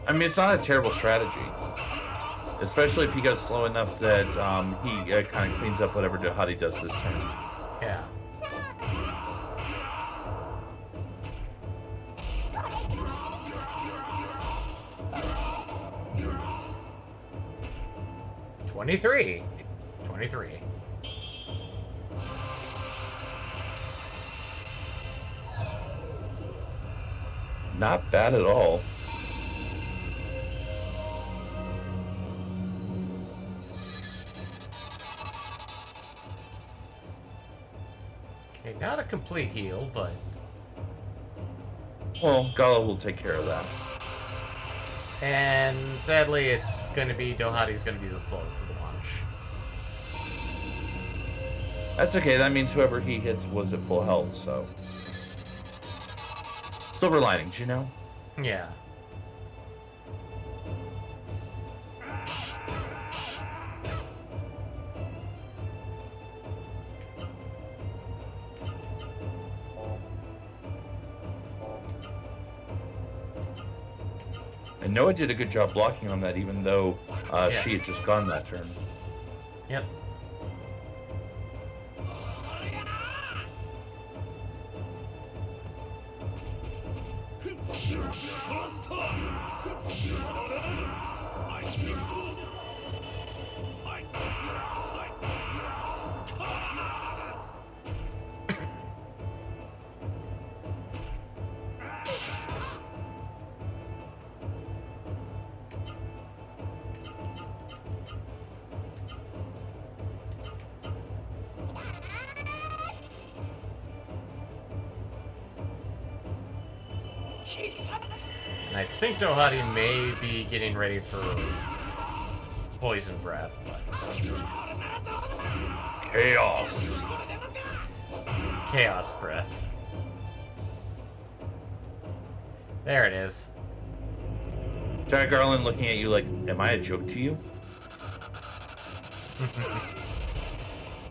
I mean, it's not a terrible strategy. Especially if he goes slow enough that he kind of cleans up whatever Dohati does this turn. Yeah. $23. Not bad at all. Okay, not a complete heal, but... Well, Gala will take care of that. And sadly, it's going to be... Dohati's going to be the slowest of the bunch. That's okay. That means whoever he hits was at full health, so... Silver linings, you know? Yeah. And Noah did a good job blocking on that, even though she had just gone that turn. Yep. And I think Dohati may be getting ready for Poison Breath, but... Chaos. Chaos Breath. There it is. Jack Garland looking at you like, am I a joke to you?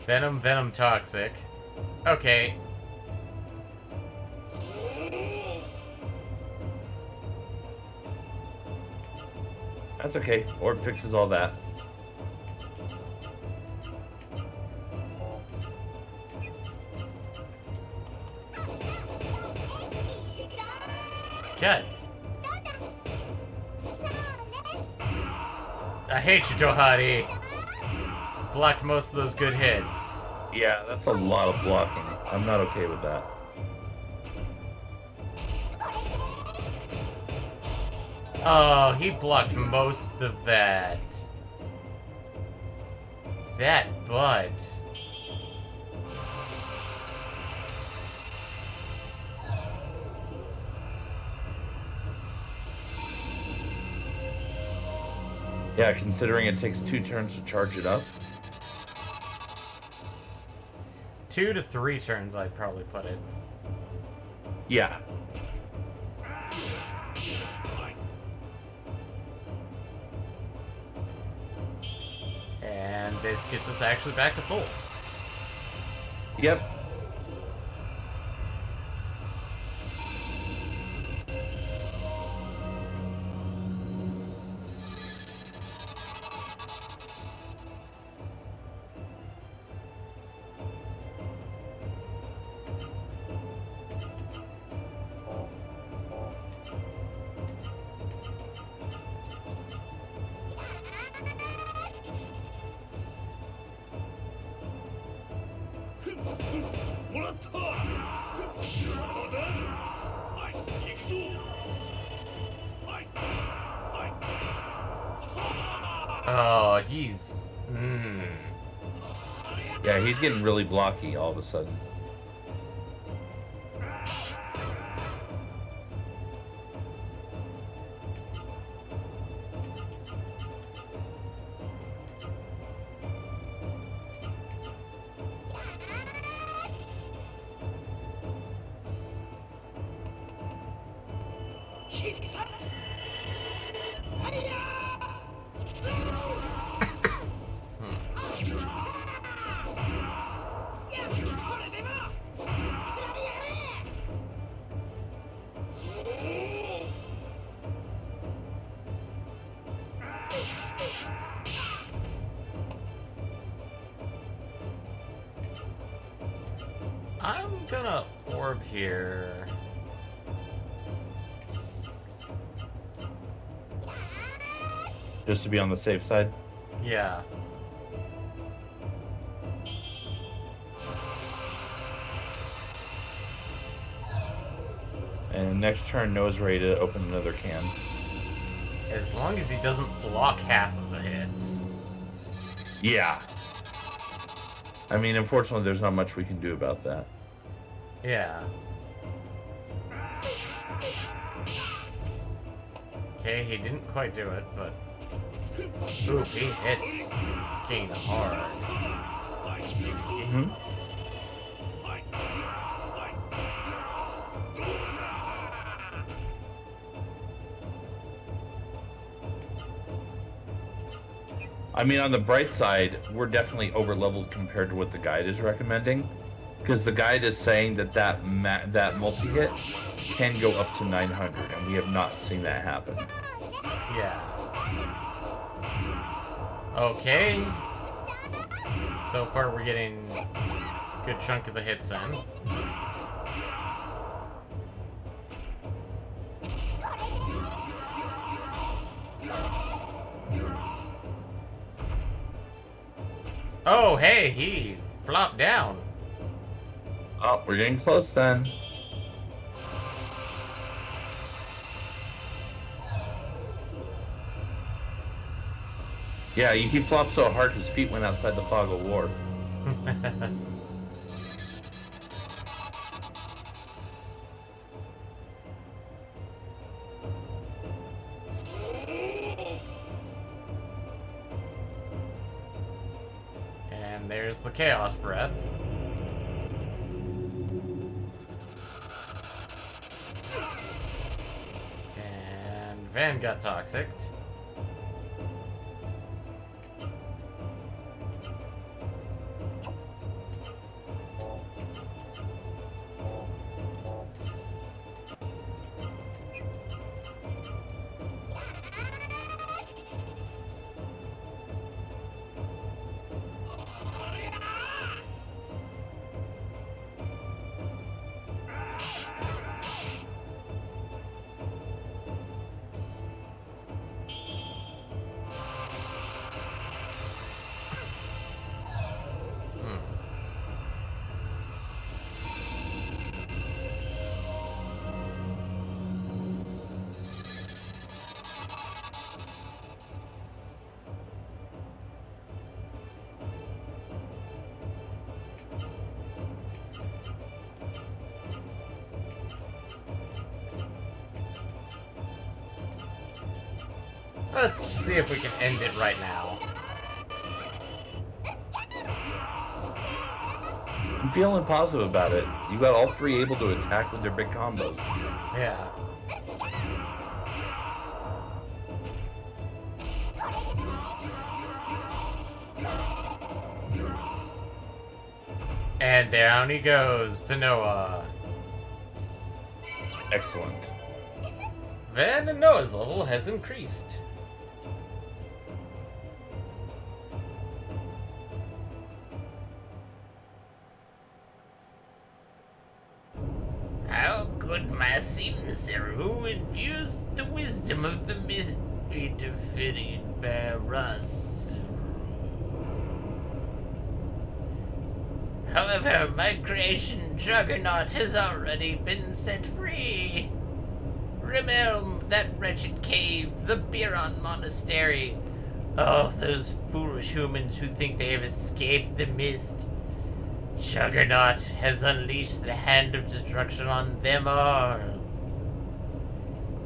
Venom Toxic. Okay. That's okay. Orb fixes all that. Good. I hate you, Dohati. Blocked most of those good hits. Yeah, that's a lot of blocking. I'm not okay with that. Oh, he blocked most of that. That butt. Yeah, considering it takes 2 turns to charge it up. 2 to 3 turns, I'd probably put it. Yeah. And this gets us actually back to full. Yep. Oh, he's... Yeah, he's getting really blocky all of a sudden. I'm gonna orb here. Just to be on the safe side. Yeah. And next turn, Noah's ready to open another can. As long as he doesn't block half of the hits. Yeah. I mean, unfortunately, there's not much we can do about that. Yeah. Okay, he didn't quite do it, but... Oof, he hits King hard. Mm-hmm. I mean, on the bright side, we're definitely over-leveled compared to what the guide is recommending. Because the guide is saying that that multi-hit can go up to 900, and we have not seen that happen. Yeah. Okay. So far we're getting a good chunk of the hits in. Oh, hey, he flopped down. Oh, we're getting close then. Yeah, he flopped so hard his feet went outside the fog of war. And there's the Chaos Breath. And Van got toxic. Let's see if we can end it right now. I'm feeling positive about it. You got all three able to attack with their big combos. Yeah. And down he goes to Noah. Excellent. Van and Noah's level has increased. How could my Simseru infuse the wisdom of the mystery defeated Barasuru? However, my creation Juggernaut has already been set free. Remember that wretched cave, the Biron Monastery. Oh, those foolish humans who think they have escaped the mist. Juggernaut has unleashed the hand of destruction on them all.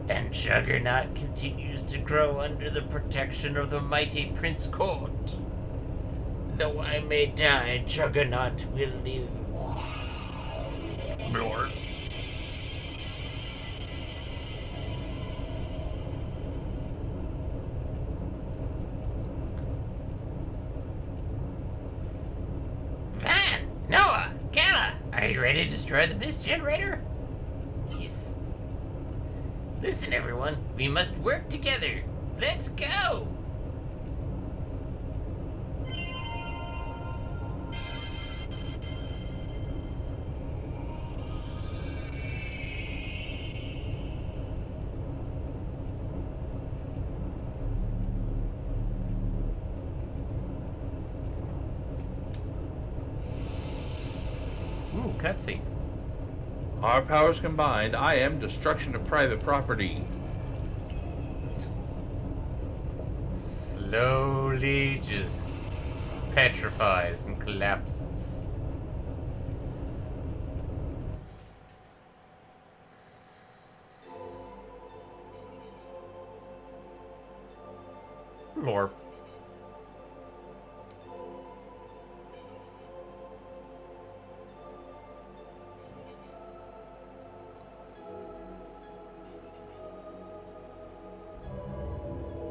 And Juggernaut continues to grow under the protection of the mighty Prince Court. Though I may die, Juggernaut will live. Lord. Van, Noah, Gala, are you ready to destroy the mist generator? Yes. Listen, everyone, we must work together. Let's go! cutscene. Our powers combined, I am destruction of private property. Slowly just petrifies and collapses. Lore.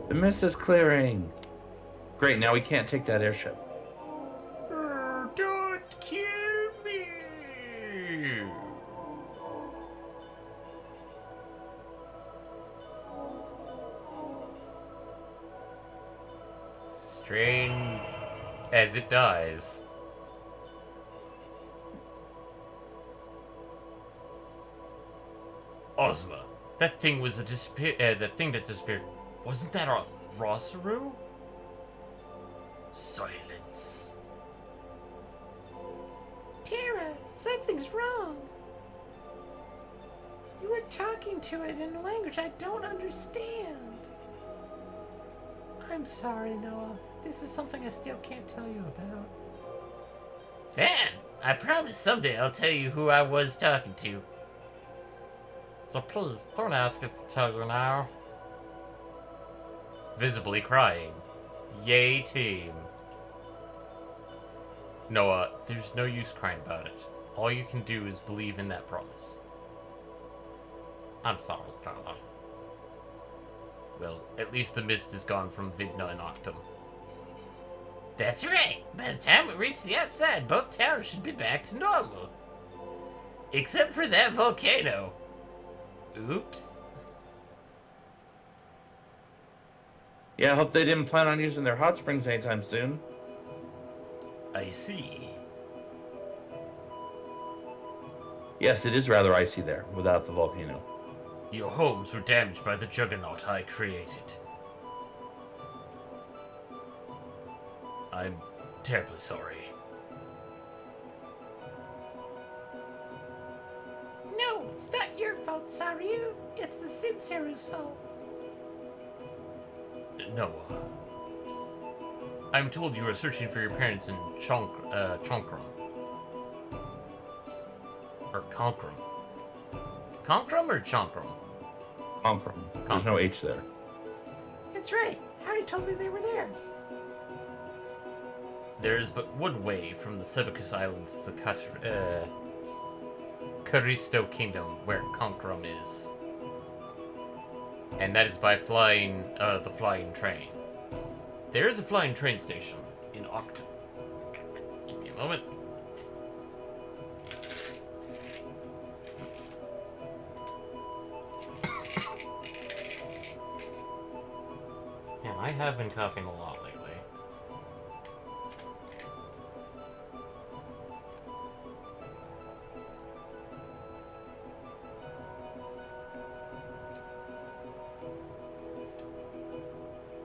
The mist is clearing. Great, now we can't take that airship. Don't kill me! Strain as it dies. Ozma, that thing was that thing that disappeared. Wasn't that a Rosaru? Silence. Tara, something's wrong. You were talking to it in a language I don't understand. I'm sorry, Noah. This is something I still can't tell you about. Fan, I promise someday I'll tell you who I was talking to. So please, don't ask us to tell you now. Visibly crying. Yay, team. Noah, there's no use crying about it. All you can do is believe in that promise. I'm sorry, Carla. Well, at least the mist is gone from Vidna and Octum. That's right! By the time we reach the outside, both towns should be back to normal. Except for that volcano. Oops. Yeah, I hope they didn't plan on using their hot springs anytime soon. I see. Yes, it is rather icy there, without the volcano. Your homes were damaged by the juggernaut I created. I'm terribly sorry. No, it's not your fault, Saryu. It's the Simsaru's fault. No. I'm told you are searching for your parents in Chonkrum. Or Conkrum. Conkrum or Chonkrum? Conkrum. There's no H there. That's right. Harry told me they were there. There is but one way from the Sebacus Islands to Caristo Kingdom, where Conkrum is. And that is by flying the flying train. There is a flying train station in Octum. Give me a moment. Man, I have been coughing a lot lately.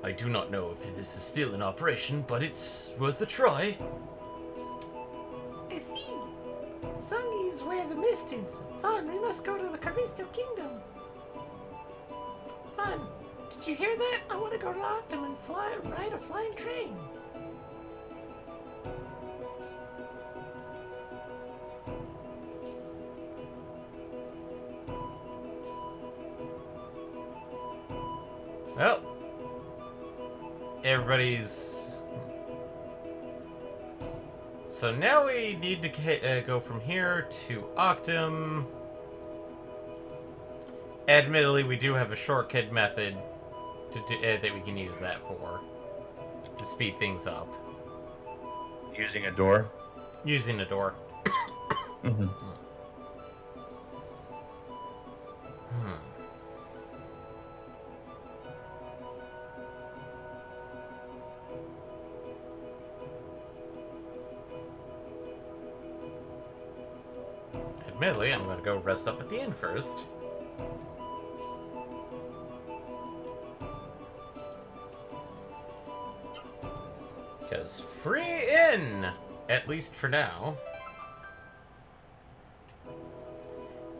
I do not know if this is still in operation, but it's worth a try. I see. Sungi is where the mist is. Fun, we must go to the Caristo Kingdom. Fun, did you hear that? I want to go to Octum and ride a flying train. Well, everybody's... So now we need to go from here to Octum. Admittedly, we do have a shortcut method that we can use that for, to speed things up. Using a door? Using a door. Mm-hmm. Admittedly, I'm going to go rest up at the inn first. Because free inn! At least for now.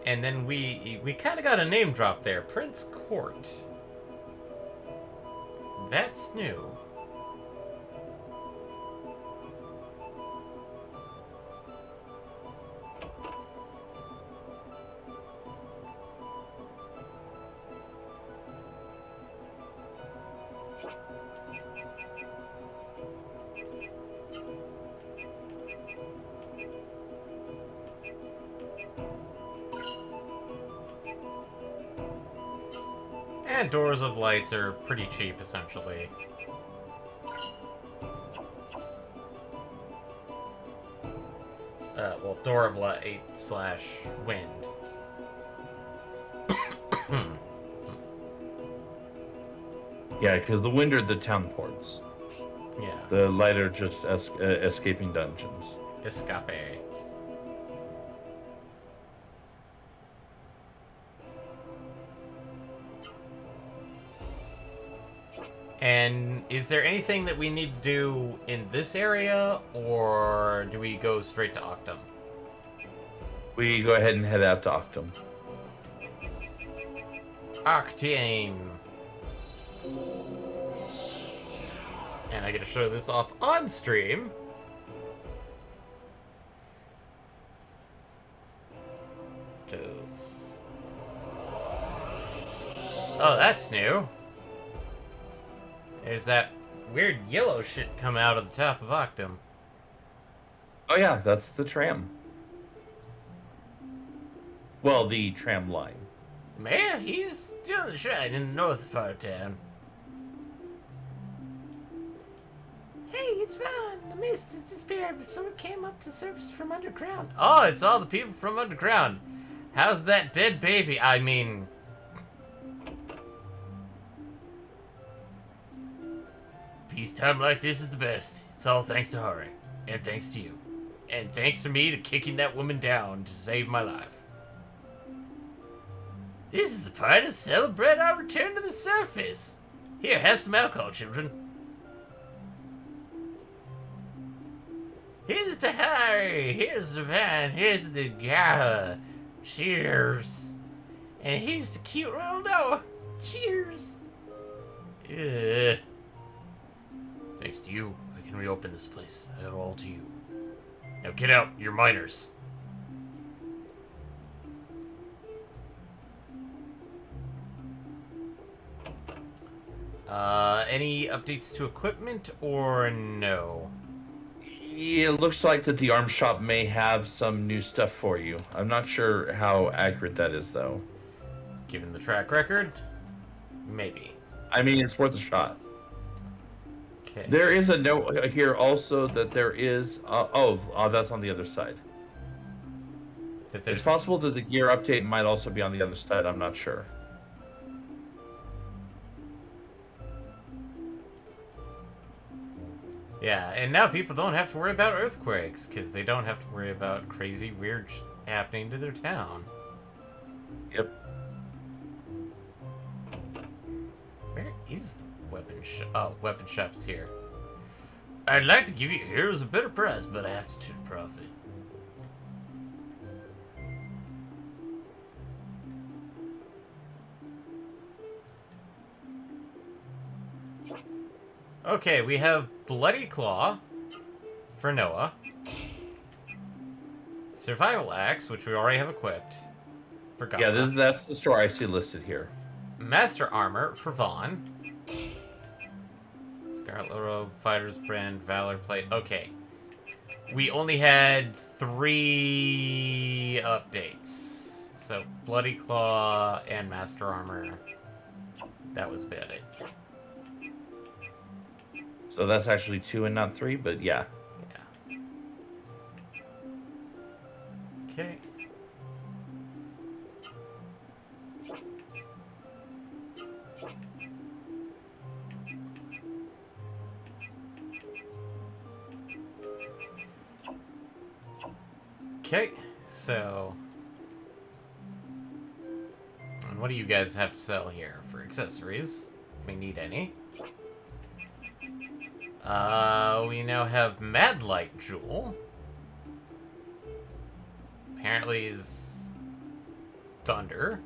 And then we kind of got a name drop there. Prince Court. That's new. And Doors of Lights are pretty cheap, essentially. Well, Door of Light / Wind. Yeah, because the wind are the town ports. Yeah. The light are just escaping dungeons. Escape. And is there anything that we need to do in this area, or do we go straight to Octum? We go ahead and head out to Octum. Octane. And I get to show this off on stream. Cause... Oh, that's new. There's that weird yellow shit come out of the top of Octum. Oh yeah, that's the tram. Well, the tram line. Man, he's doing the shine in the north part of town. Hey, it's fine. The mist has disappeared, but someone came up to surface from underground. Oh, it's all the people from underground. How's that dead baby? I mean... Peacetime like this is the best. It's all thanks to Hari. And thanks to you. And thanks to me to kicking that woman down to save my life. This is the part to celebrate our return to the surface. Here, have some alcohol, children. Here's the Hari. Here's the Van. Here's the Gaha. Cheers. And here's the cute little Noah. Cheers. Thanks to you, I can reopen this place. I owe it all to you. Now get out, you're minors. Any updates to equipment or no? It looks like that the arms shop may have some new stuff for you. I'm not sure how accurate that is, though. Given the track record? Maybe. I mean, it's worth a shot. Okay. There is a note here also that there is... that's on the other side. That there's... It's possible that the gear update might also be on the other side. I'm not sure. Yeah, and now people don't have to worry about earthquakes, because they don't have to worry about crazy, weird happening to their town. Yep. Where is the weapon shop? Oh, weapon shop is here. I'd like to give you heroes a better price, but I have to turn profit. Okay, we have Bloody Claw for Noah. Survival Axe, which we already have equipped for Gaha. Yeah, that's the store I see listed here. Master Armor for Vaughn. Scarlet Robe, Fighter's Brand, Valor Plate. Okay. We only had 3 updates. So, Bloody Claw and Master Armor. That was about it. So that's actually 2 and not 3, but yeah. Yeah. Okay. Okay, so... And what do you guys have to sell here for accessories? If we need any. We now have Mad Light Jewel. Apparently is Thunder,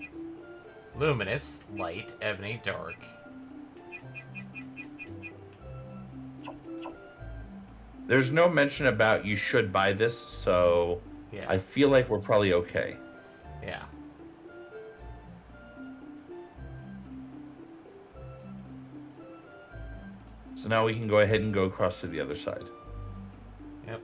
Luminous, Light, Ebony, Dark. There's no mention about you should buy this, so Yeah. I feel like we're probably okay. Yeah. So now we can go ahead and go across to the other side. Yep.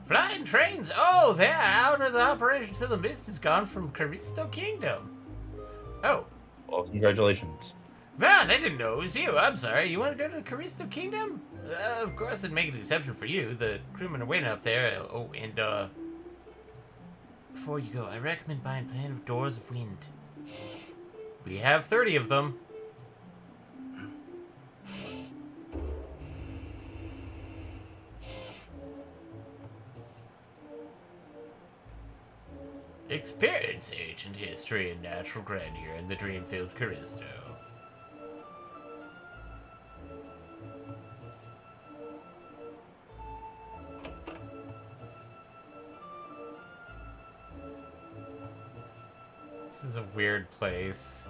Flying trains! Oh, they're out of the operation till the mist is gone from Caristo Kingdom. Oh, Well, congratulations. Van, I didn't know it was you. I'm sorry. You want to go to the Caristo Kingdom? Of course, I'd make an exception for you. The crewmen are waiting up there. Oh, and, before you go, I recommend buying Plan of Doors of Wind. We have 30 of them. Experience ancient history and natural grandeur in the dream-filled Caristo. This is a weird place.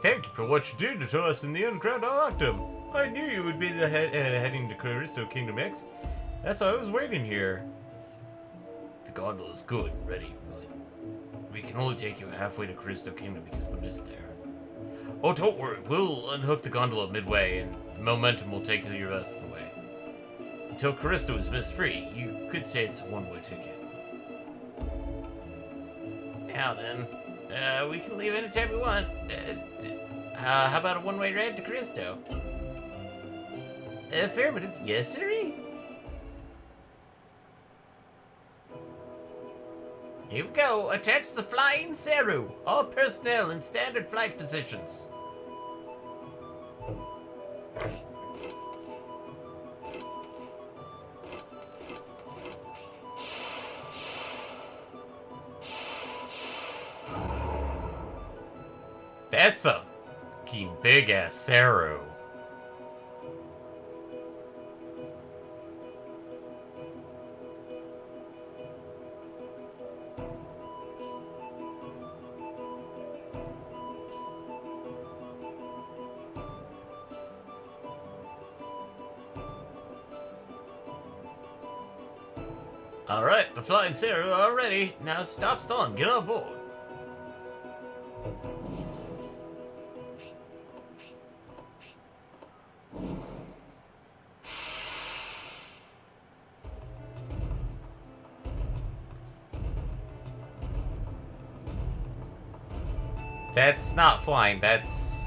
Thank you for what you did to us in the Underground Octum. I knew you would be heading to Caristo Kingdom next. That's why I was waiting here. The gondola is good and ready, but we can only take you halfway to Caristo Kingdom because of the mist there. Oh, don't worry. We'll unhook the gondola midway, and the momentum will take you the rest of the way. Until Caristo is mist-free, you could say it's a one-way ticket. Now then, we can leave anytime we want. How about a one-way ride to Caristo? Affirmative. Yes, sirree. Here we go. Attach the Flying Saru. All personnel in standard flight positions. That's a fucking big-ass Saru. Alright, the Flying Saru are ready. Now stop stalling. Get on board. That's not flying, that's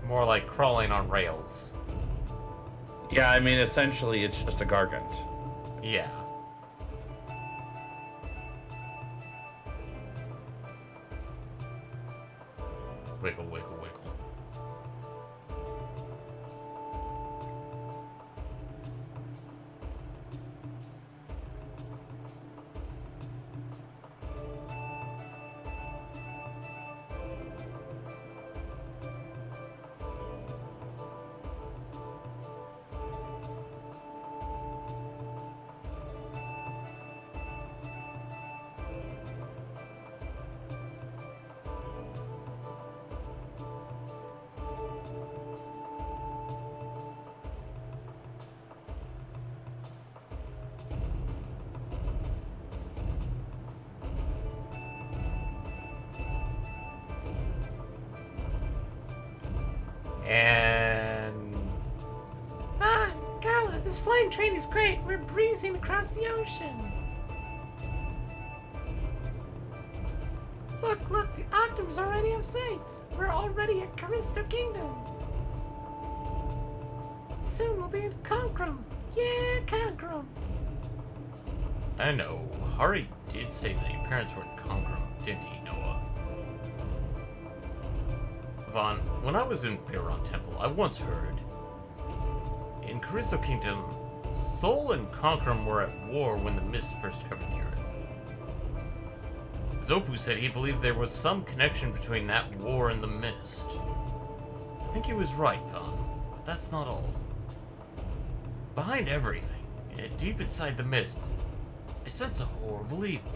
more like crawling on rails. Yeah, I mean, essentially, it's just a gargant. Yeah. Wiggle, wiggle, wiggle. And... Gala, this flying train is great. We're breezing across the ocean. Look, the Octum's already in sight. We're already at Caristo Kingdom. Soon we'll be in Concrum. Yeah, Concrum. I know, Hari did say that your parents were in Concrum, didn't he, Noah? Vaughn, when I was in Piron Temple, I once heard, in Caristo Kingdom, Sol and Conquerum were at war when the mist first covered the earth. Zopu said he believed there was some connection between that war and the mist. I think he was right, Vaughn, but that's not all. Behind everything, deep inside the mist, I sense a horrible evil.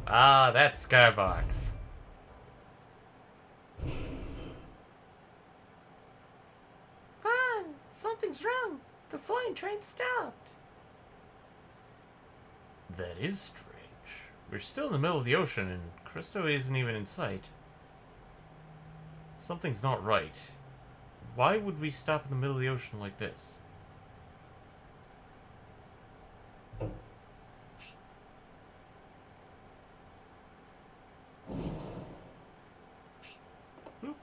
Ah, that's Skybox. Vaughn, something's wrong. The flying train stopped. That is strange. We're still in the middle of the ocean and Christo isn't even in sight. Something's not right. Why would we stop in the middle of the ocean like this? Boop.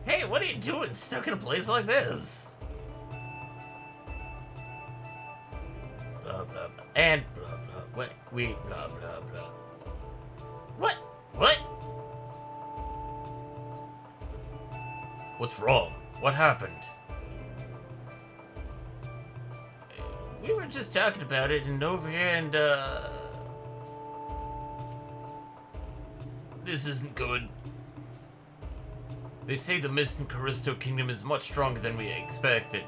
Hey, what are you doing stuck in a place like this? Blah, blah, blah. And blah, blah. What? We blah, blah, blah. What? What? What's wrong? What happened? We were just talking about it and over here and, this isn't good. They say the mist in Callisto Kingdom is much stronger than we expected.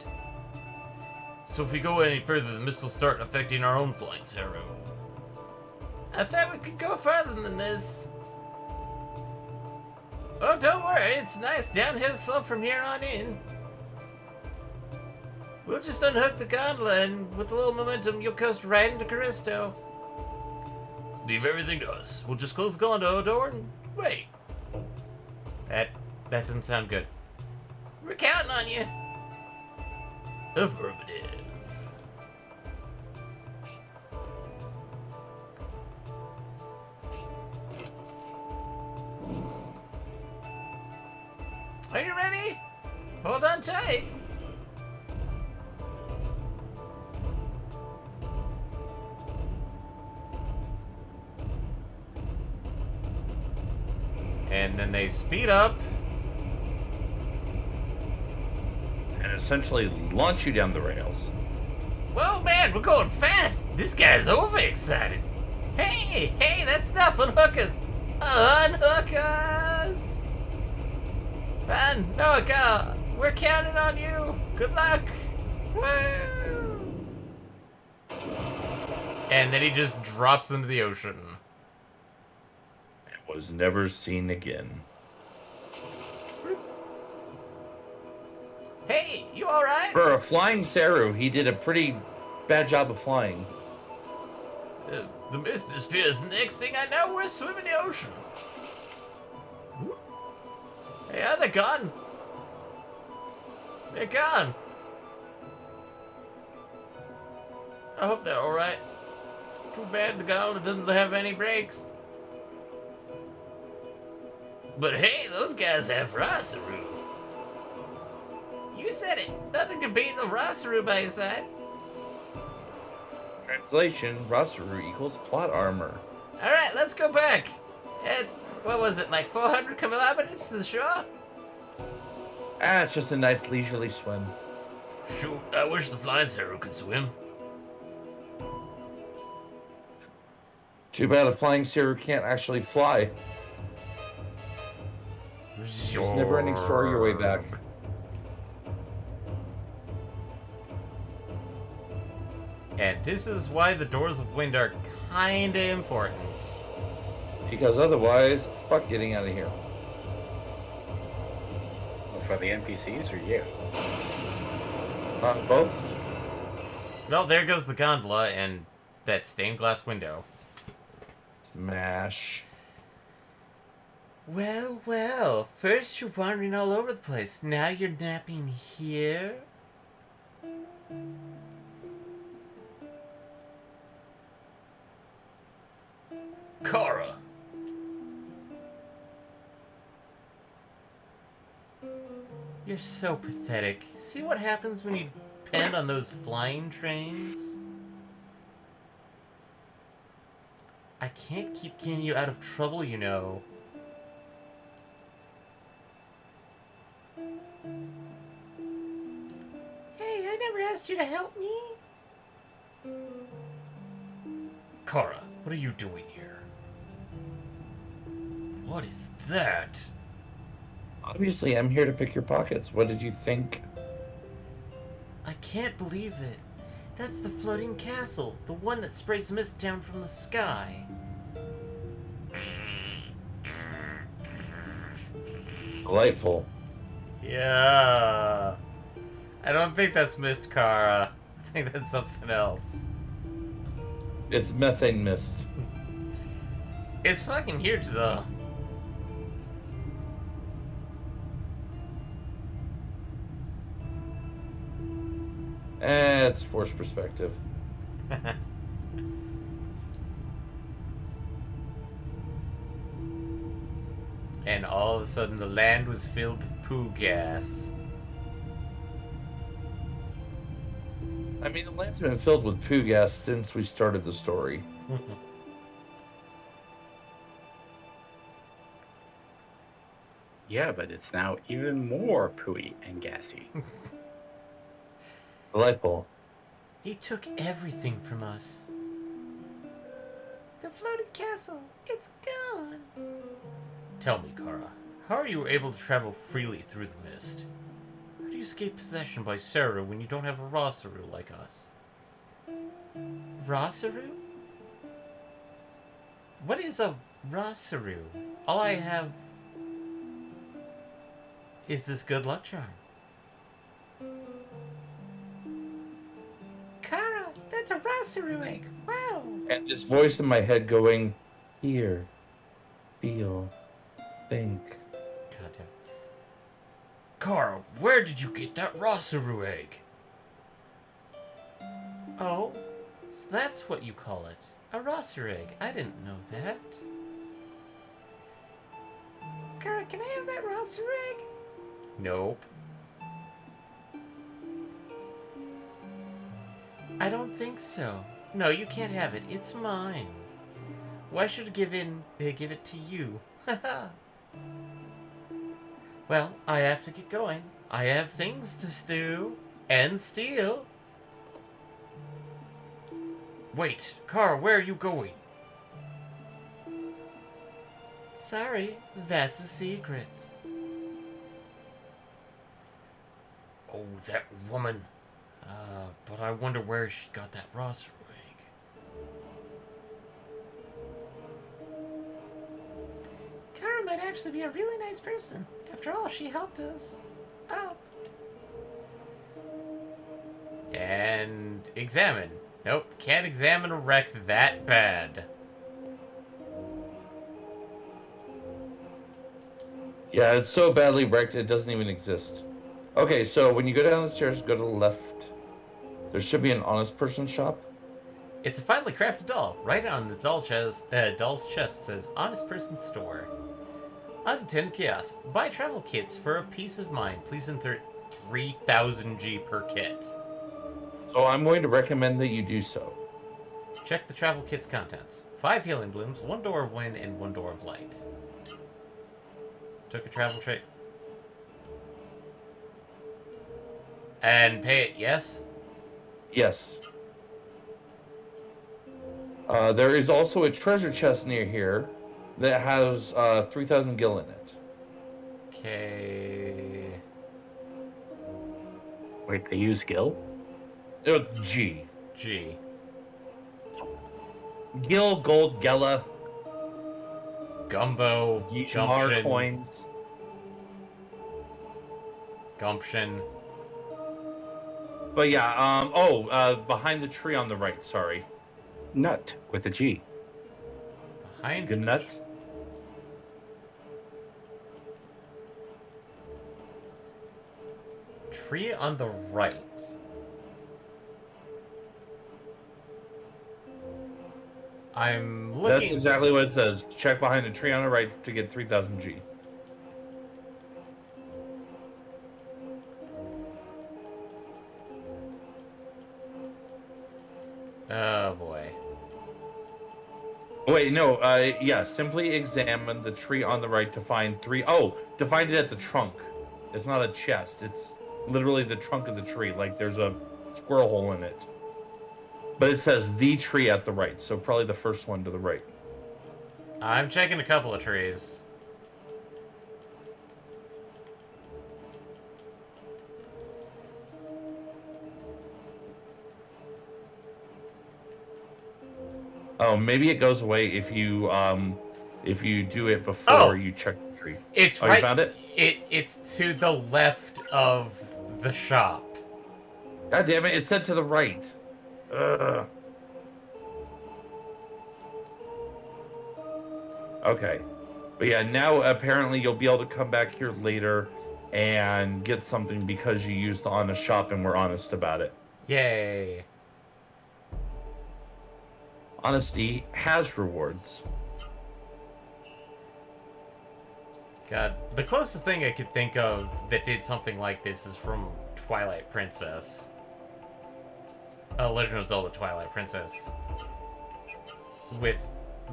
So if we go any further, the mist will start affecting our own flying Saru. I thought we could go further than this. Oh, don't worry, it's a nice downhill slope from here on in. We'll just unhook the gondola and with a little momentum, you'll coast right into Callisto. Leave everything to us. We'll just close the gondola door and wait. That doesn't sound good. We're counting on you. Affirmative. Are you ready? Hold on tight. And then they speed up. And essentially launch you down the rails. Whoa, man, we're going fast. This guy's overexcited. Hey, that's enough. Unhook us. Unhook us. Fine, no, go. We're counting on you. Good luck. Woo! And then he just drops into the ocean. And was never seen again. Hey, you alright? For a flying Saru, he did a pretty bad job of flying. The mist disappears. Next thing I know, we're swimming the ocean. Yeah, they're gone. They're gone. I hope they're alright. Too bad the gondola doesn't have any brakes. But hey, those guys have Rosaru. You said it. Nothing can beat the Rosaru by your side. Translation, Rosaru equals plot armor. Alright, let's go back. What was it, like 400 kilometers to the shore? Ah, it's just a nice leisurely swim. Shoot, I wish the flying Saru could swim. Too bad a flying Saru can't actually fly. Just never-ending story your way back. And this is why the Doors of Wind are kinda important. Because otherwise, fuck getting out of here. For the NPCs or you? Both? Well, there goes the gondola and that stained glass window. Smash. Well, first you're wandering all over the place. Now you're napping here. Kara! You're so pathetic. See what happens when you depend on those flying trains? I can't keep getting you out of trouble, you know. Hey, I never asked you to help me. Kara, what are you doing here? What is that? Obviously, I'm here to pick your pockets. What did you think? I can't believe it. That's the floating castle, the one that sprays mist down from the sky. Delightful. Yeah. I don't think that's mist, Kara. I think that's something else. It's methane mist. It's fucking huge, though. It's forced perspective. And all of a sudden, the land was filled with poo gas. I mean, the land's been filled with poo gas since we started the story. Yeah, but it's now even more pooey and gassy. Delightful. He took everything from us. The floating castle, it's gone. Tell me, Kara, how are you able to travel freely through the mist? How do you escape possession by Saru when you don't have a Rosaru like us? Rosaru? What is a Rosaru? All I have is this good luck charm. Kara, that's a Rosaru egg. Wow. And this voice in my head going, hear, feel, think. Goddamn. Kara, where did you get that Rosaru egg? Oh, so that's what you call it. A Rosaru egg. I didn't know that. Kara, can I have that Rosaru egg? Nope. I don't think so. No, you can't have it. It's mine. Why should I give it to you? Well, I have to get going. I have things to stew and steal. Wait, Kara, where are you going? Sorry, that's a secret. Oh, that woman. But I wonder where she got that Rosaru egg. Kara might actually be a really nice person. After all, she helped us out. And examine. Nope, can't examine a wreck that bad. Yeah, it's so badly wrecked it doesn't even exist. Okay, so when you go down the stairs, go to the left. There should be an honest person shop. It's a finely crafted doll. Right on the doll's chest says Honest Person Store. Unattended kiosk. Buy travel kits for a peace of mind. Please insert 3,000 G per kit. So I'm going to recommend that you do so. Check the travel kit's contents. 5 healing blooms, 1 door of wind, and 1 door of light. Took a travel trait. And pay it, yes? Yes. There is also a treasure chest near here that has 3,000 gil in it. Okay. Wait, they use gil? G. G. Gil, gold, gela, Gumbo. Yishmar Gumption. coins. Gumption. But yeah, behind the tree on the right, sorry. Nut with a G. Behind Good nut. tree on the right. I'm looking. That's exactly what it says. Check behind the tree on the right to get 3,000 G. Oh boy. Wait, no, yeah, simply examine the tree on the right to find to find it at the trunk. It's not a chest. It's literally the trunk of the tree. Like there's a squirrel hole in it. But it says the tree at the right, so probably the first one to the right. I'm checking a couple of trees. Oh, maybe it goes away if you do it before you check the tree. It's right. You found it? It's to the left of the shop. God damn it! It said to the right. Ugh. Okay, but yeah, now apparently you'll be able to come back here later and get something because you used the honest shop and we're honest about it. Yay! Honesty has rewards. God, the closest thing I could think of that did something like this is from Twilight Princess. Legend of Zelda Twilight Princess. With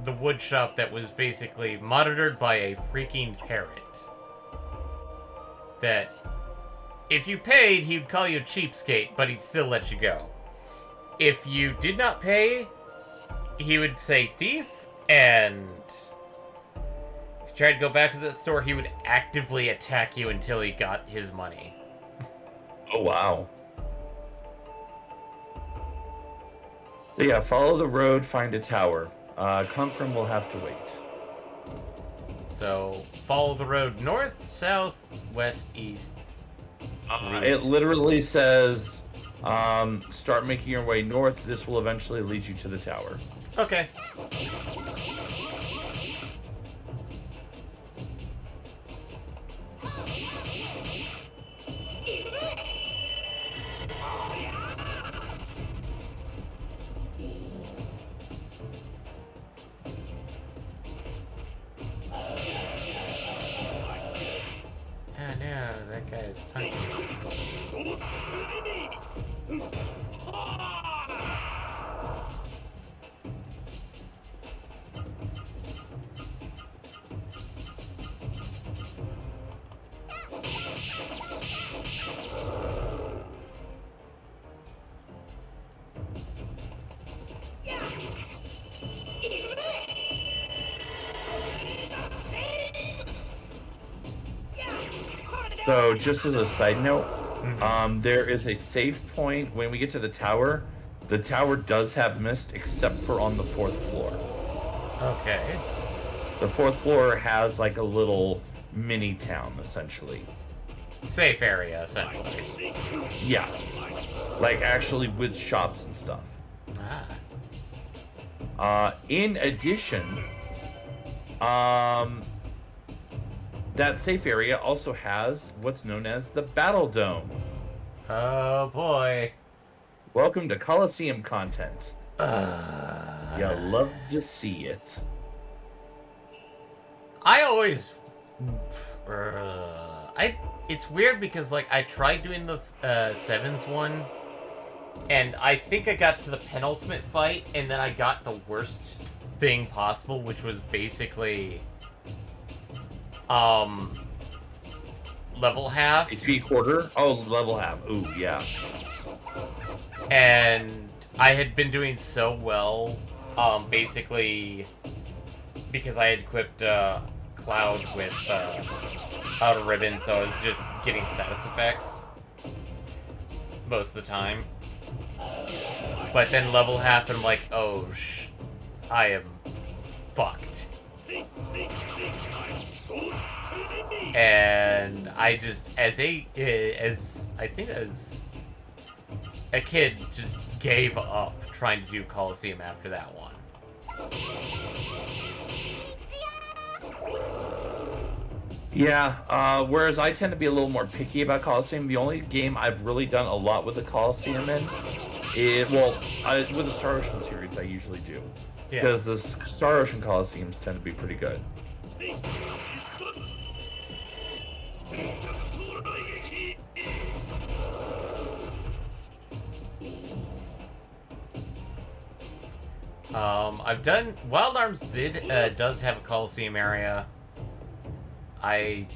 the wood shop that was basically monitored by a freaking parrot. That, if you paid, he'd call you a cheapskate, but he'd still let you go. If you did not pay, he would say thief, and if you tried to go back to the store, he would actively attack you until he got his money. Oh, wow. But yeah, follow the road, find a tower. Conquerum will have to wait. So, follow the road north, south, west, east. It literally says, start making your way north. This will eventually lead you to the tower. Okay. Oh no, that guy is punching. So, just as a side note, there is a save point when we get to the tower. The tower does have mist, except for on the 4th floor. Okay. The 4th floor has like a little mini town, essentially. Safe area, essentially. Yeah, like actually with shops and stuff. In addition, that safe area also has what's known as the Battle Dome. Oh boy. Welcome to Coliseum content. You love to see it. I always... It's weird because, like, I tried doing the Sevens one, and I think I got to the penultimate fight, and then I got the worst thing possible, which was basically... level half. A 3/4? Oh, level half. Ooh, yeah. And I had been doing so well, basically, because I had equipped Cloud with Outer Ribbon, so I was just getting status effects most of the time. But then level half, and I'm like, oh, I am fucked. And I just, as a kid, just gave up trying to do Coliseum after that one. Yeah, whereas I tend to be a little more picky about Coliseum, the only game I've really done a lot with the Coliseum in, with the Star Ocean series I usually do. Yeah. Because the Star Ocean Coliseums tend to be pretty good. I've done... Wild Arms does have a Coliseum area. I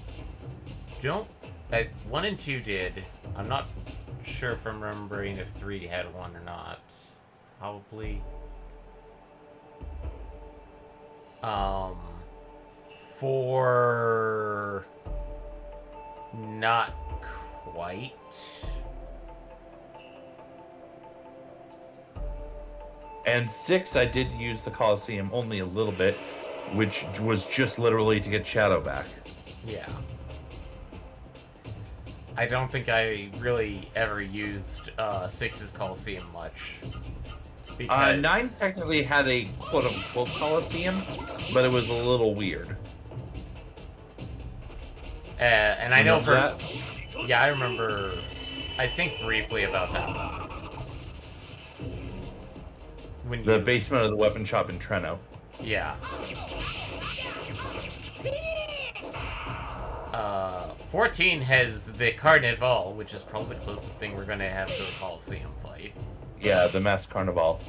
don't 1 and 2 did. I'm not sure if I'm remembering if 3 had one or not. Probably. 4... not quite. And 6, I did use the Coliseum only a little bit, which was just literally to get Shadow back. Yeah. I don't think I really ever used 6's Coliseum much. Because... 9 technically had a quote-unquote Coliseum, but it was a little weird. and I know Remember that? Yeah, I remember, I think briefly about that one. When The you... basement of the weapon shop in Treno. Yeah. 14 has the Carnival, which is probably the closest thing we're going to have to a Coliseum fight. Yeah, the Mass Carnival.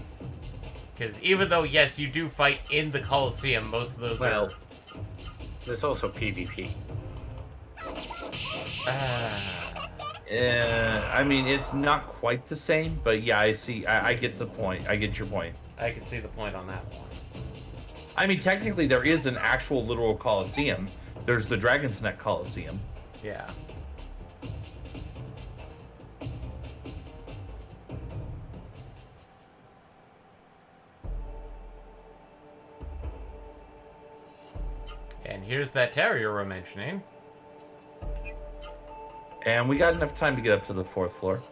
Because even though, yes, you do fight in the Coliseum, most of those Well, are... there's also PvP. I mean, it's not quite the same, but yeah, I see. I get the point. I get your point. I can see the point on that one. I mean, technically, there is an actual literal Coliseum. There's the Dragon's Neck Coliseum. Yeah. And here's that tower you were mentioning. And we got enough time to get up to the 4th floor.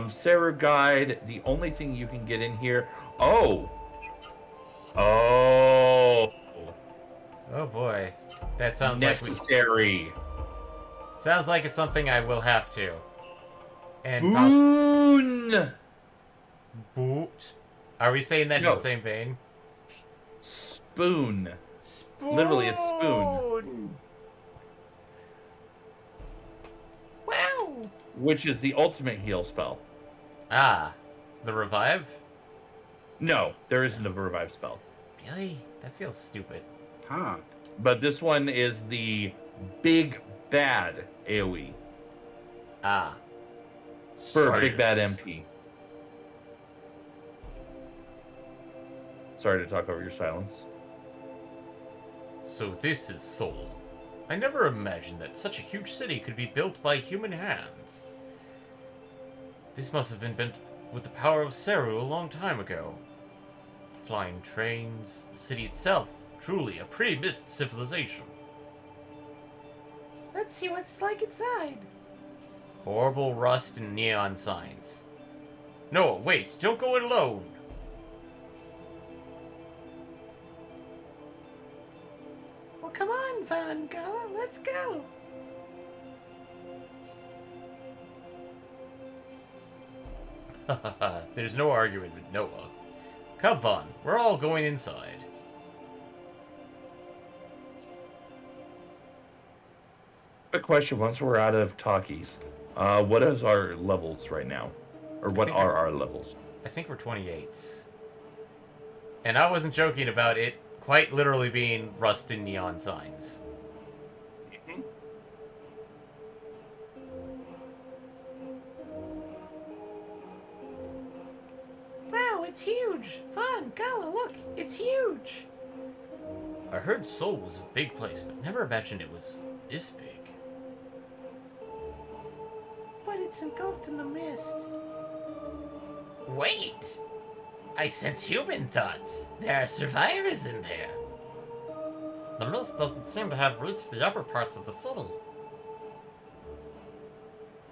Saru Guide, the only thing you can get in here... Oh! Oh! Oh boy. That sounds necessary. Sounds like it's something I will have to. And Boon! Are we saying that No. in the same vein? Spoon. Literally, it's spoon. Wow! Which is the ultimate heal spell. Ah, the revive? No, there isn't a revive spell. Really? That feels stupid. Huh. But this one is the big bad AoE Ah. for Sorry. big bad MP. Sorry to talk over your silence. So this is Seoul. I never imagined that such a huge city could be built by human hands. This must have been built with the power of Seru a long time ago. Flying trains, the city itself, truly a pre-mist civilization. Let's see what it's like inside. Horrible rust and neon signs. No, wait, don't go in alone. Well, come on, Van Gala, let's go. There's no arguing with Noah. Come, Vaughn, we're all going inside. Quick question, once we're out of talkies, what is our levels right now? Or what are our levels? I think we're 28s. And I wasn't joking about it quite literally being rust and neon signs. Wow, it's huge! Fun! Gala, look! It's huge! I heard Seoul was a big place, but never imagined it was this big. But it's engulfed in the mist. Wait! I sense human thoughts. There are survivors in there. The mist doesn't seem to have reached the upper parts of the city.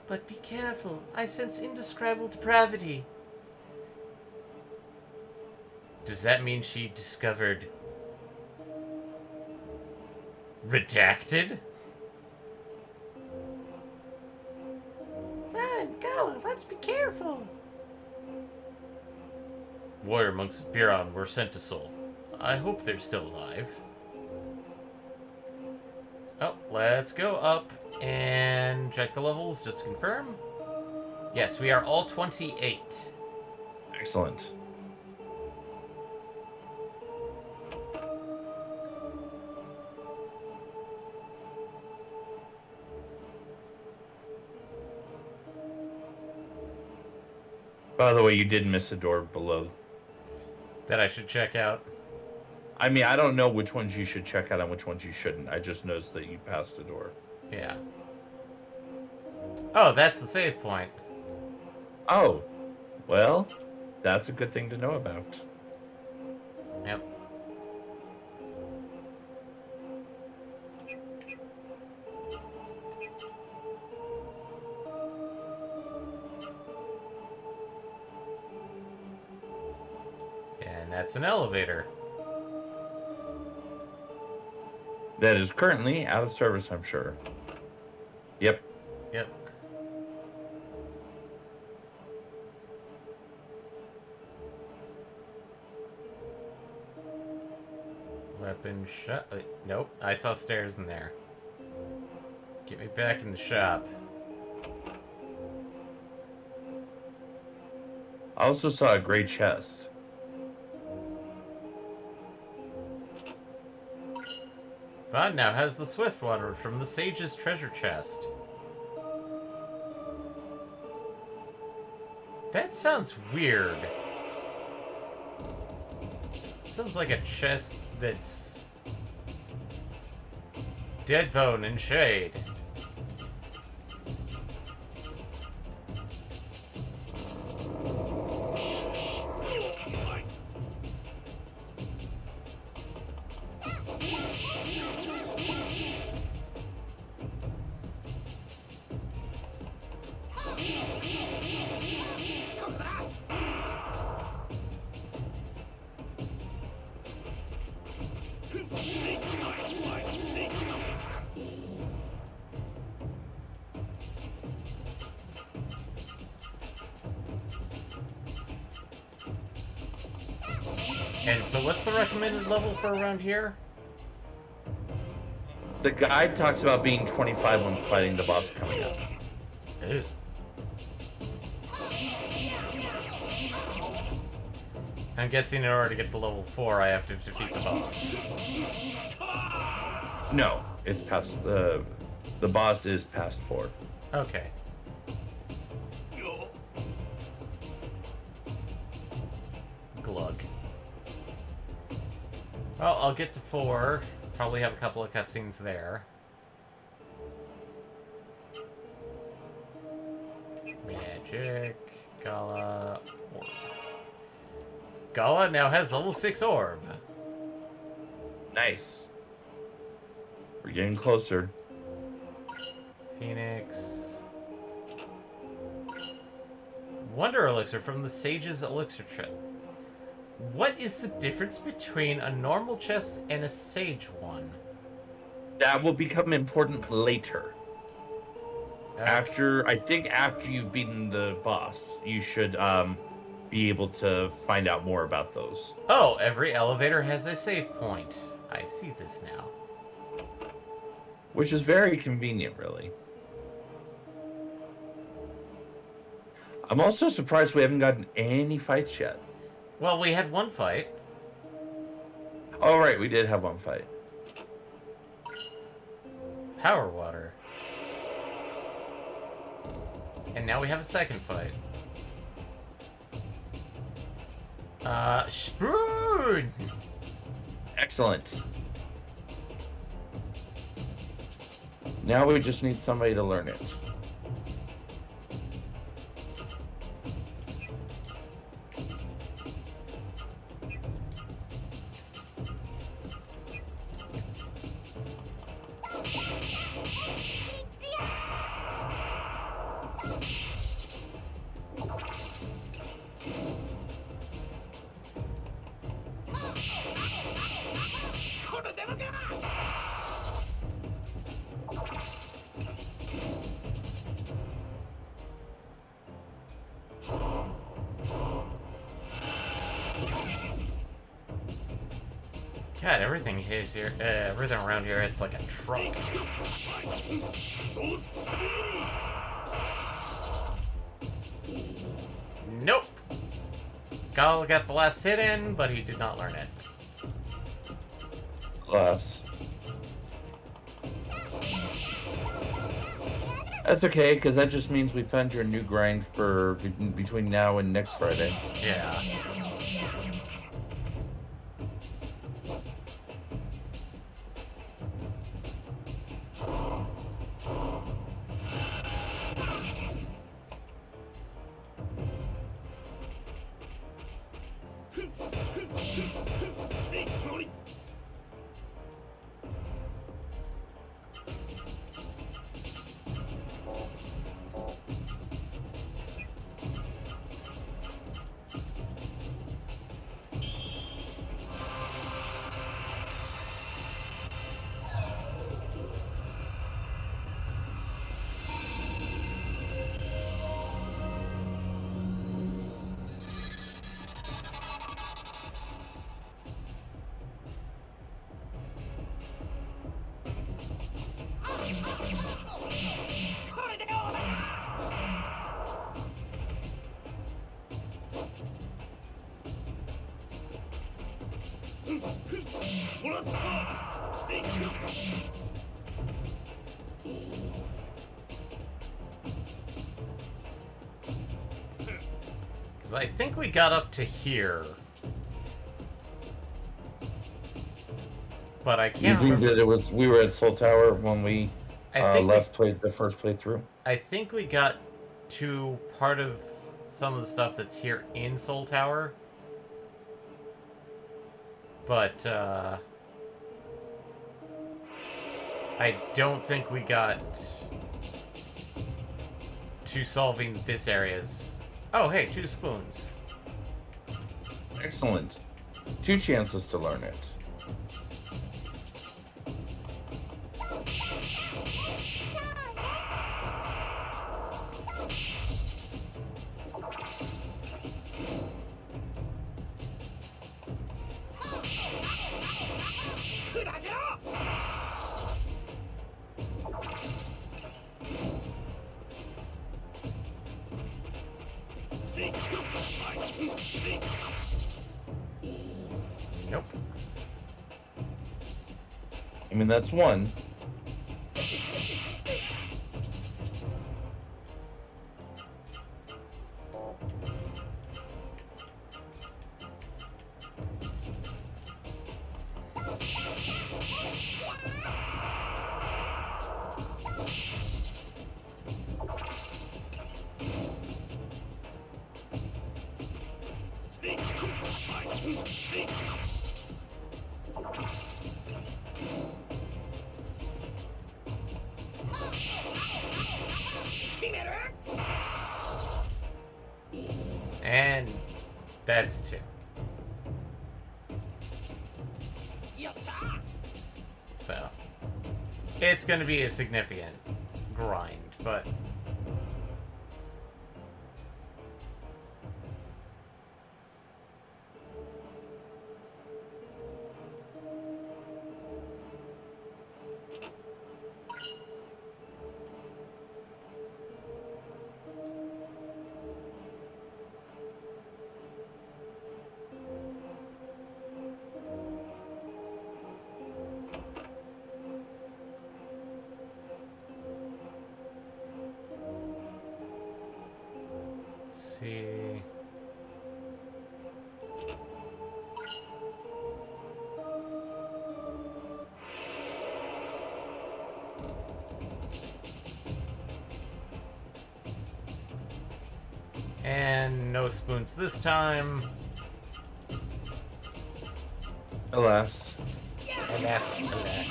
But be careful. I sense indescribable depravity. Does that mean she discovered... Redacted? Man, Gala, let's be careful. Warrior monks of Biron were sent to Seoul. I hope they're still alive. Oh, let's go up and check the levels just to confirm. Yes, we are all 28. Excellent. By the way, you did miss a door below. That I should check out. I mean, I don't know which ones you should check out and which ones you shouldn't. I just noticed that you passed a door. Yeah. Oh, that's the save point. Oh, well, that's a good thing to know about. Yep. And that's an elevator. That is currently out of service, I'm sure. Yep. Yep. Weapon shut. Nope, I saw stairs in there. Get me back in the shop. I also saw a gray chest. Vaughn now has the Swiftwater from the Sage's treasure chest. That sounds weird. It sounds like a chest that's dead bone and shade. And so what's the recommended level for around here? The guide talks about being 25 when fighting the boss coming up. Ew. I'm guessing in order to get to level 4, I have to defeat the boss. No, it's past the boss is past 4. Okay. Glug. Well, I'll get to 4. Probably have a couple of cutscenes there. Magic. Gala. Orb. Gala now has level 6 orb. Nice. We're getting closer. Phoenix. Wonder Elixir from the Sage's Elixir chest. What is the difference between a normal chest and a Sage one? That will become important later. Okay. I think after you've beaten the boss, you should be able to find out more about those. Oh, every elevator has a save point. I see this now. Which is very convenient, really. I'm also surprised we haven't gotten any fights yet. Well, we had one fight. Oh, right, we did have one fight. Power water. And now we have a second fight. Spoon! Excellent. Now we just need somebody to learn it. God, everything here, everything around here, it's like a truck. Nope. Gal got the last hit in, but he did not learn it. Glass. That's okay, because that just means we found your new grind for between now and next Friday. Yeah. Because I think we got up to here. But I You can't think remember. that it was we were at Soul Tower when we I think last played the first playthrough? I think we got to part of some of the stuff that's here in Soul Tower. But, I don't think we got to solving this area's... Oh, hey, 2 spoons. Excellent. 2 chances to learn it. Nope. I mean, that's 1. And that's 2. So, it's going to be a significant grind, but... see. And no spoons this time. Alas. And that's that.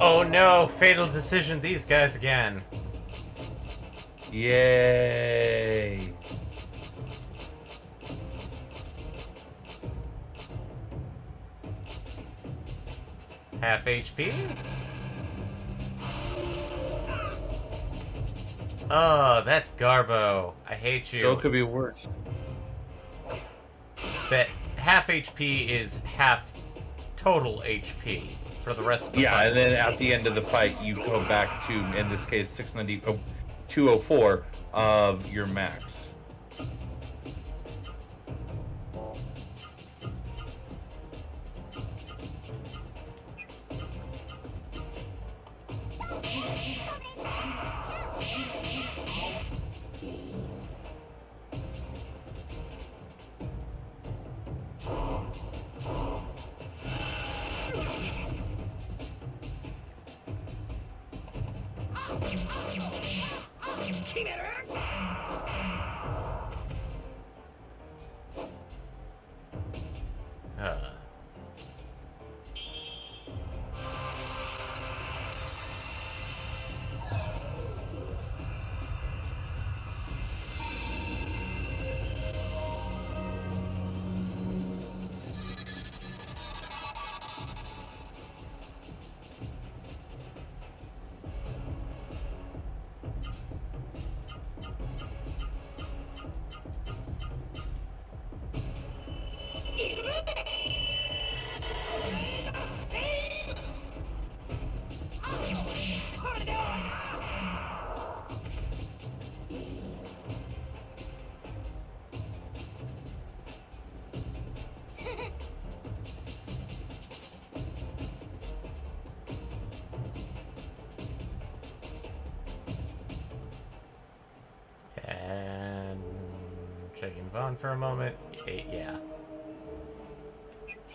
Oh no, fatal decision, these guys again. Yay. Half HP? Oh, that's Garbo. I hate you. Still could be worse. That half HP is half total HP for the rest of the Yeah, fight. and then at the end of the fight, you go back to, in this case, 204 of your max. Uh. And checking Vaughn for a moment. Yeah.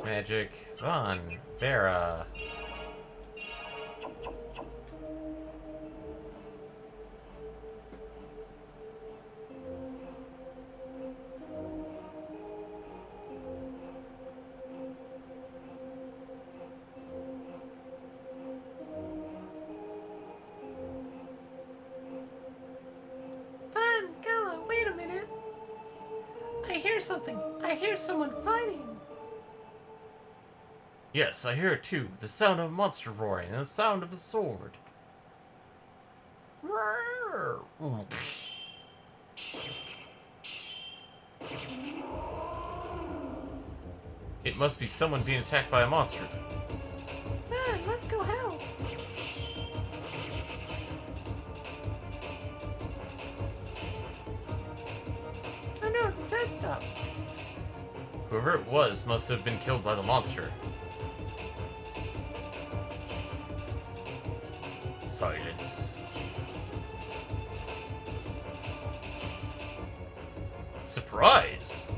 Magic, Vaughn, Vera. Fun, Gala, wait a minute. I hear something. I hear someone fighting. Yes, I hear it too. The sound of a monster roaring and the sound of a sword. Roar! It must be someone being attacked by a monster. Man, let's go help. Oh no, the sound stopped. Whoever it was must have been killed by the monster. Silence. Surprise!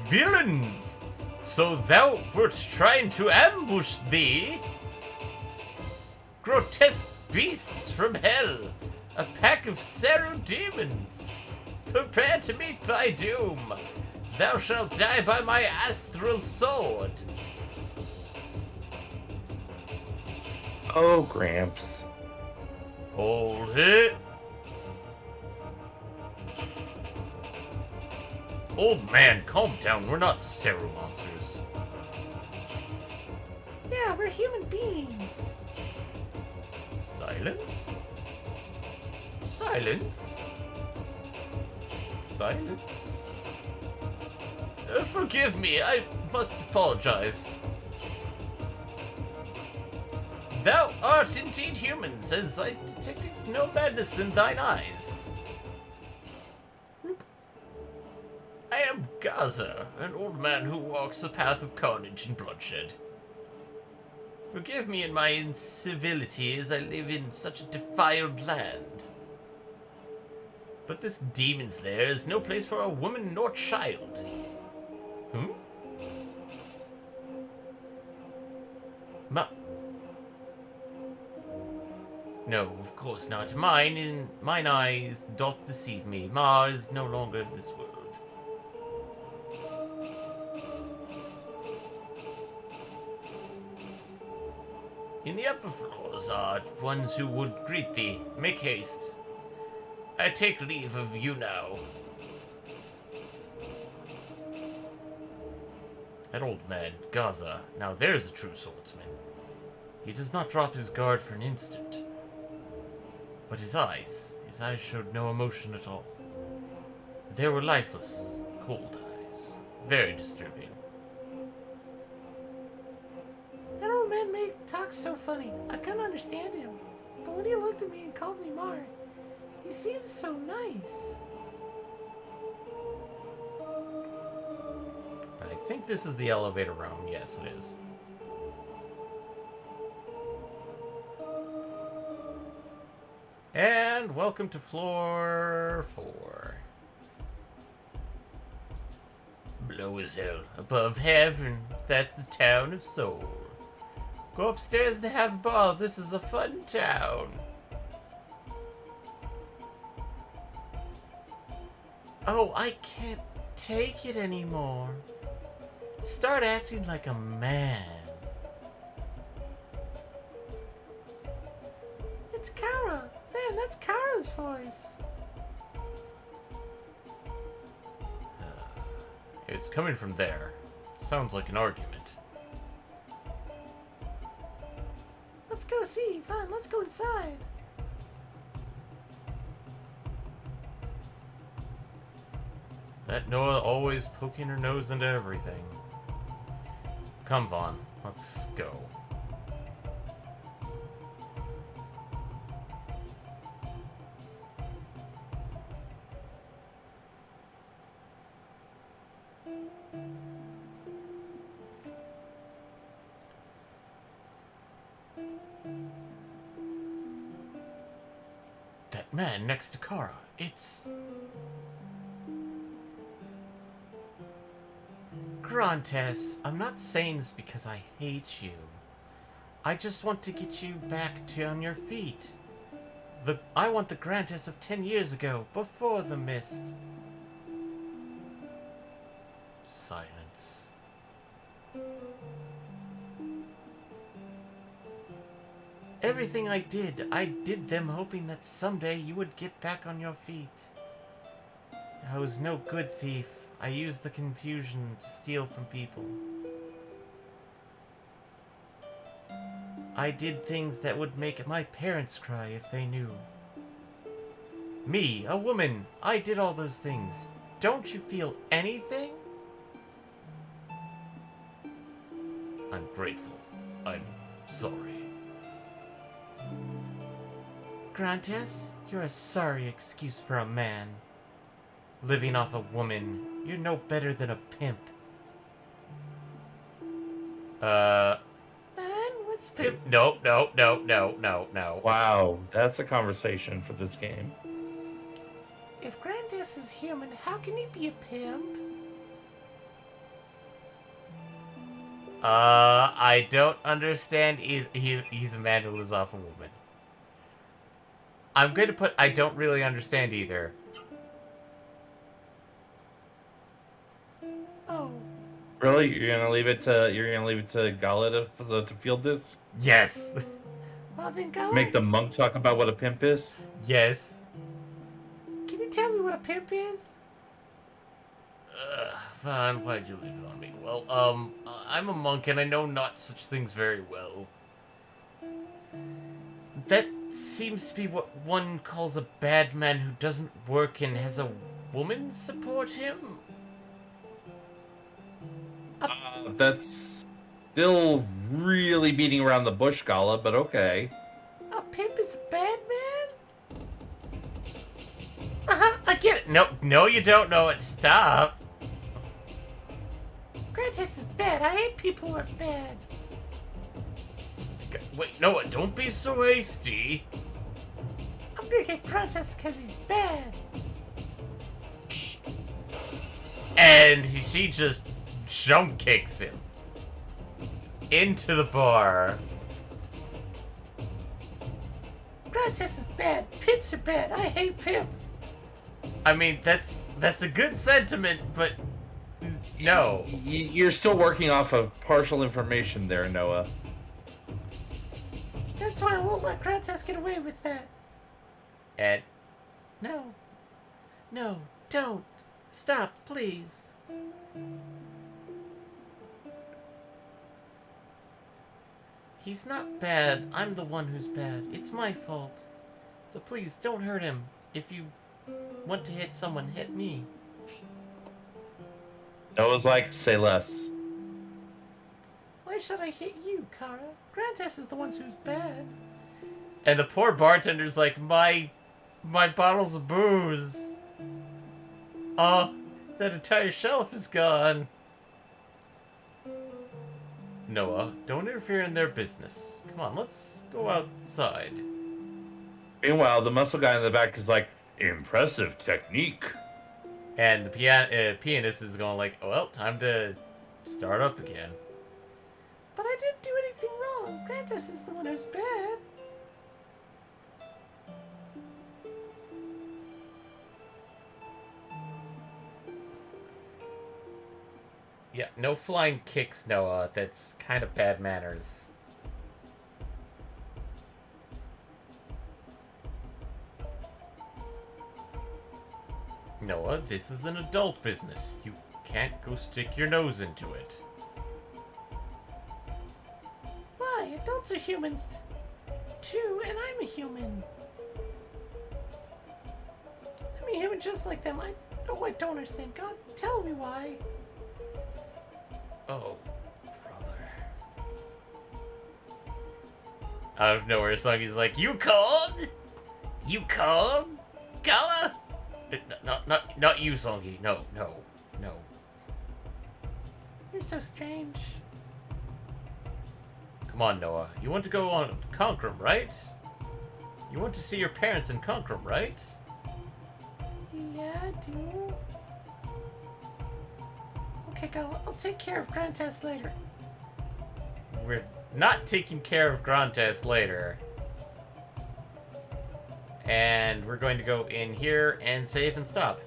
Villains! So thou wert trying to ambush thee? Grotesque beasts from hell! A pack of Seru demons! Prepare to meet thy doom! Thou shalt die by my astral sword! Oh, Gramps. Hold it! Old man, calm down. We're not Seru monsters. Yeah, we're human beings. Silence? Silence? Silence? Forgive me, I must apologize. Thou art indeed human, as I detected no madness in thine eyes. I am Gaza, an old man who walks the path of carnage and bloodshed. Forgive me in my incivility as I live in such a defiled land. But this demon's lair is no place for a woman nor child. No, of course not. Mine eyes doth deceive me. Ma is no longer of this world. In the upper floors are ones who would greet thee. Make haste. I take leave of you now. That old man, Gaza, now there's a true swordsman. He does not drop his guard for an instant. But his eyes showed no emotion at all. They were lifeless, cold eyes. Very disturbing. That old man made talk so funny. I couldn't understand him. But when he looked at me and called me Mar, he seemed so nice. I think this is the elevator room. Yes, it is. And welcome to floor 4. Below is hell, above heaven, that's the town of Soul. Go upstairs and have a ball. This is a fun town. Oh, I can't take it anymore. Start acting like a man. It's Kara. Man, that's Kara's voice. It's coming from there. Sounds like an argument. Let's go see. Fine, let's go inside. That Noah always poking her nose into everything. Come, Vaughn. Let's go. That man next to Kara, it's... Grantes, I'm not saying this because I hate you. I just want to get you back on your feet. I want the Grantes of 10 years ago, before the mist. Silence. Everything I did them hoping that someday you would get back on your feet. I was no good thief. I used the confusion to steal from people. I did things that would make my parents cry if they knew. Me, a woman, I did all those things. Don't you feel anything? I'm grateful. I'm sorry. Grantes, you're a sorry excuse for a man. Living off a woman, you're no better than a pimp. Man, what's pimp? No. Wow, that's a conversation for this game. If Grantes is human, how can he be a pimp? I don't understand. He's a man who lives off a woman. I'm going to put I don't really understand either. Oh. Really? You're gonna leave it to Gala to field this? Yes. Well, then Gala... Make the monk talk about what a pimp is? Yes. Can you tell me what a pimp is? Fine, why'd you leave it on me? Well, I'm a monk and I know not such things very well. That seems to be what one calls a bad man who doesn't work and has a woman support him? That's still really beating around the bush, Gala, but okay. A pimp is a bad man? Uh-huh, I get it. No, you don't know it. Stop. Grantes is bad. I hate people who are bad. Wait, Noah, don't be so hasty. I'm gonna get Grantes because he's bad. And she just jump kicks him into the bar. Grantes is bad. Pimps are bad. I hate pimps. I mean, that's a good sentiment, but no. You're still working off of partial information there, Noah. That's why I won't let Grantes get away with that. Ed? No, don't. Stop, please. He's not bad. I'm the one who's bad. It's my fault. So please, don't hurt him. If you want to hit someone, hit me. Noah's like, say less. Why should I hit you, Kara? Grantes is the one who's bad. And the poor bartender's like, my bottles of booze. Oh, that entire shelf is gone. Noah, don't interfere in their business. Come on, let's go outside. Meanwhile, the muscle guy in the back is like, impressive technique. And the pianist is going like, oh, well, time to start up again. But I didn't do anything wrong. Grantis is the one who's bad. Yeah, no flying kicks, Noah. That's kind of bad manners. Noah, this is an adult business. You can't go stick your nose into it. Why? Adults are humans too, and I'm a human. I'm a human just like them. I don't understand. God, tell me why. Oh, brother. Out of nowhere, Soggy's like, "You called? You called? Gala? Not you, Songy. No. You're so strange. Come on, Noah. You want to go on Concrum, right? You want to see your parents in Concrum, right? Yeah, I do. Okay, I'll take care of Grantas later. We're not taking care of Grantes later. And we're going to go in here and save and stop.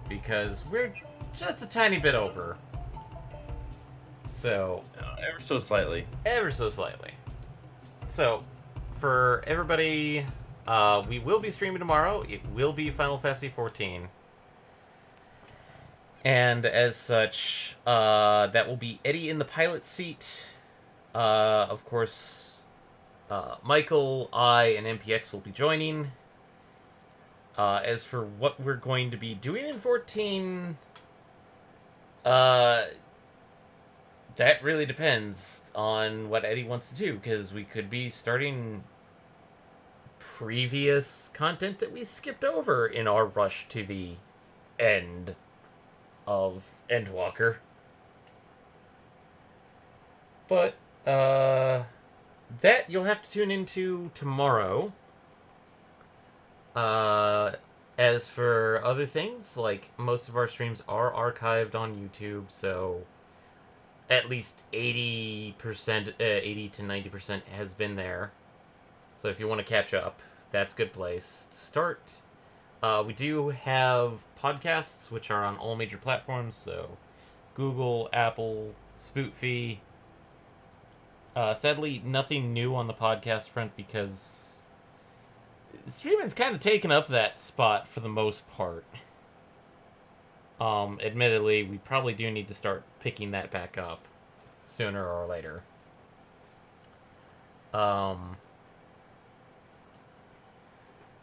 Because we're just a tiny bit over. So, Ever so slightly. ever so slightly. So, for everybody, we will be streaming tomorrow. It will be Final Fantasy 14. And as such, that will be Eddie in the pilot seat. Of course, Michael, I, and MPX will be joining. As for what we're going to be doing in 14, that really depends on what Eddie wants to do, because we could be starting previous content that we skipped over in our rush to the end of Endwalker. But, that you'll have to tune into tomorrow. As for other things, like, most of our streams are archived on YouTube, so at least 80%, 80 to 90% has been there. So if you want to catch up, that's a good place to start. We do have podcasts, which are on all major platforms, so Google, Apple, Spotify. Sadly, nothing new on the podcast front because streaming's kind of taken up that spot for the most part. Admittedly, we probably do need to start picking that back up sooner or later.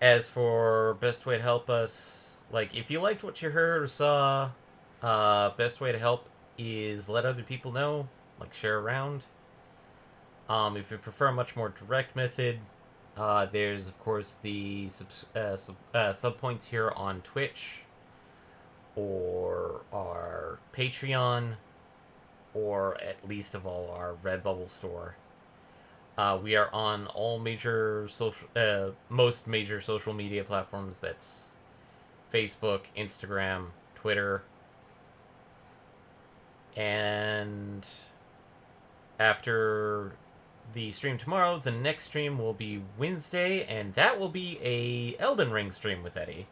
As for best way to help us, like, if you liked what you heard or saw, best way to help is let other people know, like, share around. If you prefer a much more direct method, there's, of course, the sub points here on Twitch, or our Patreon, or at least of all, our Redbubble store. We are on all major most major social media platforms. That's Facebook, Instagram, Twitter. And after the stream tomorrow, the next stream will be Wednesday, and that will be a Elden Ring stream with Eddie.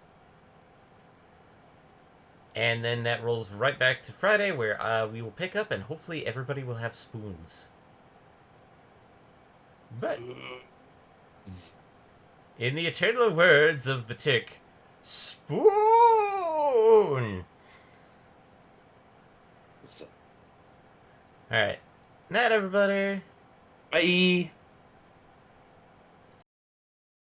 And then that rolls right back to Friday, where we will pick up, and hopefully everybody will have spoons. But in the eternal words of the tick, spoon! Alright. Night, everybody. Bye.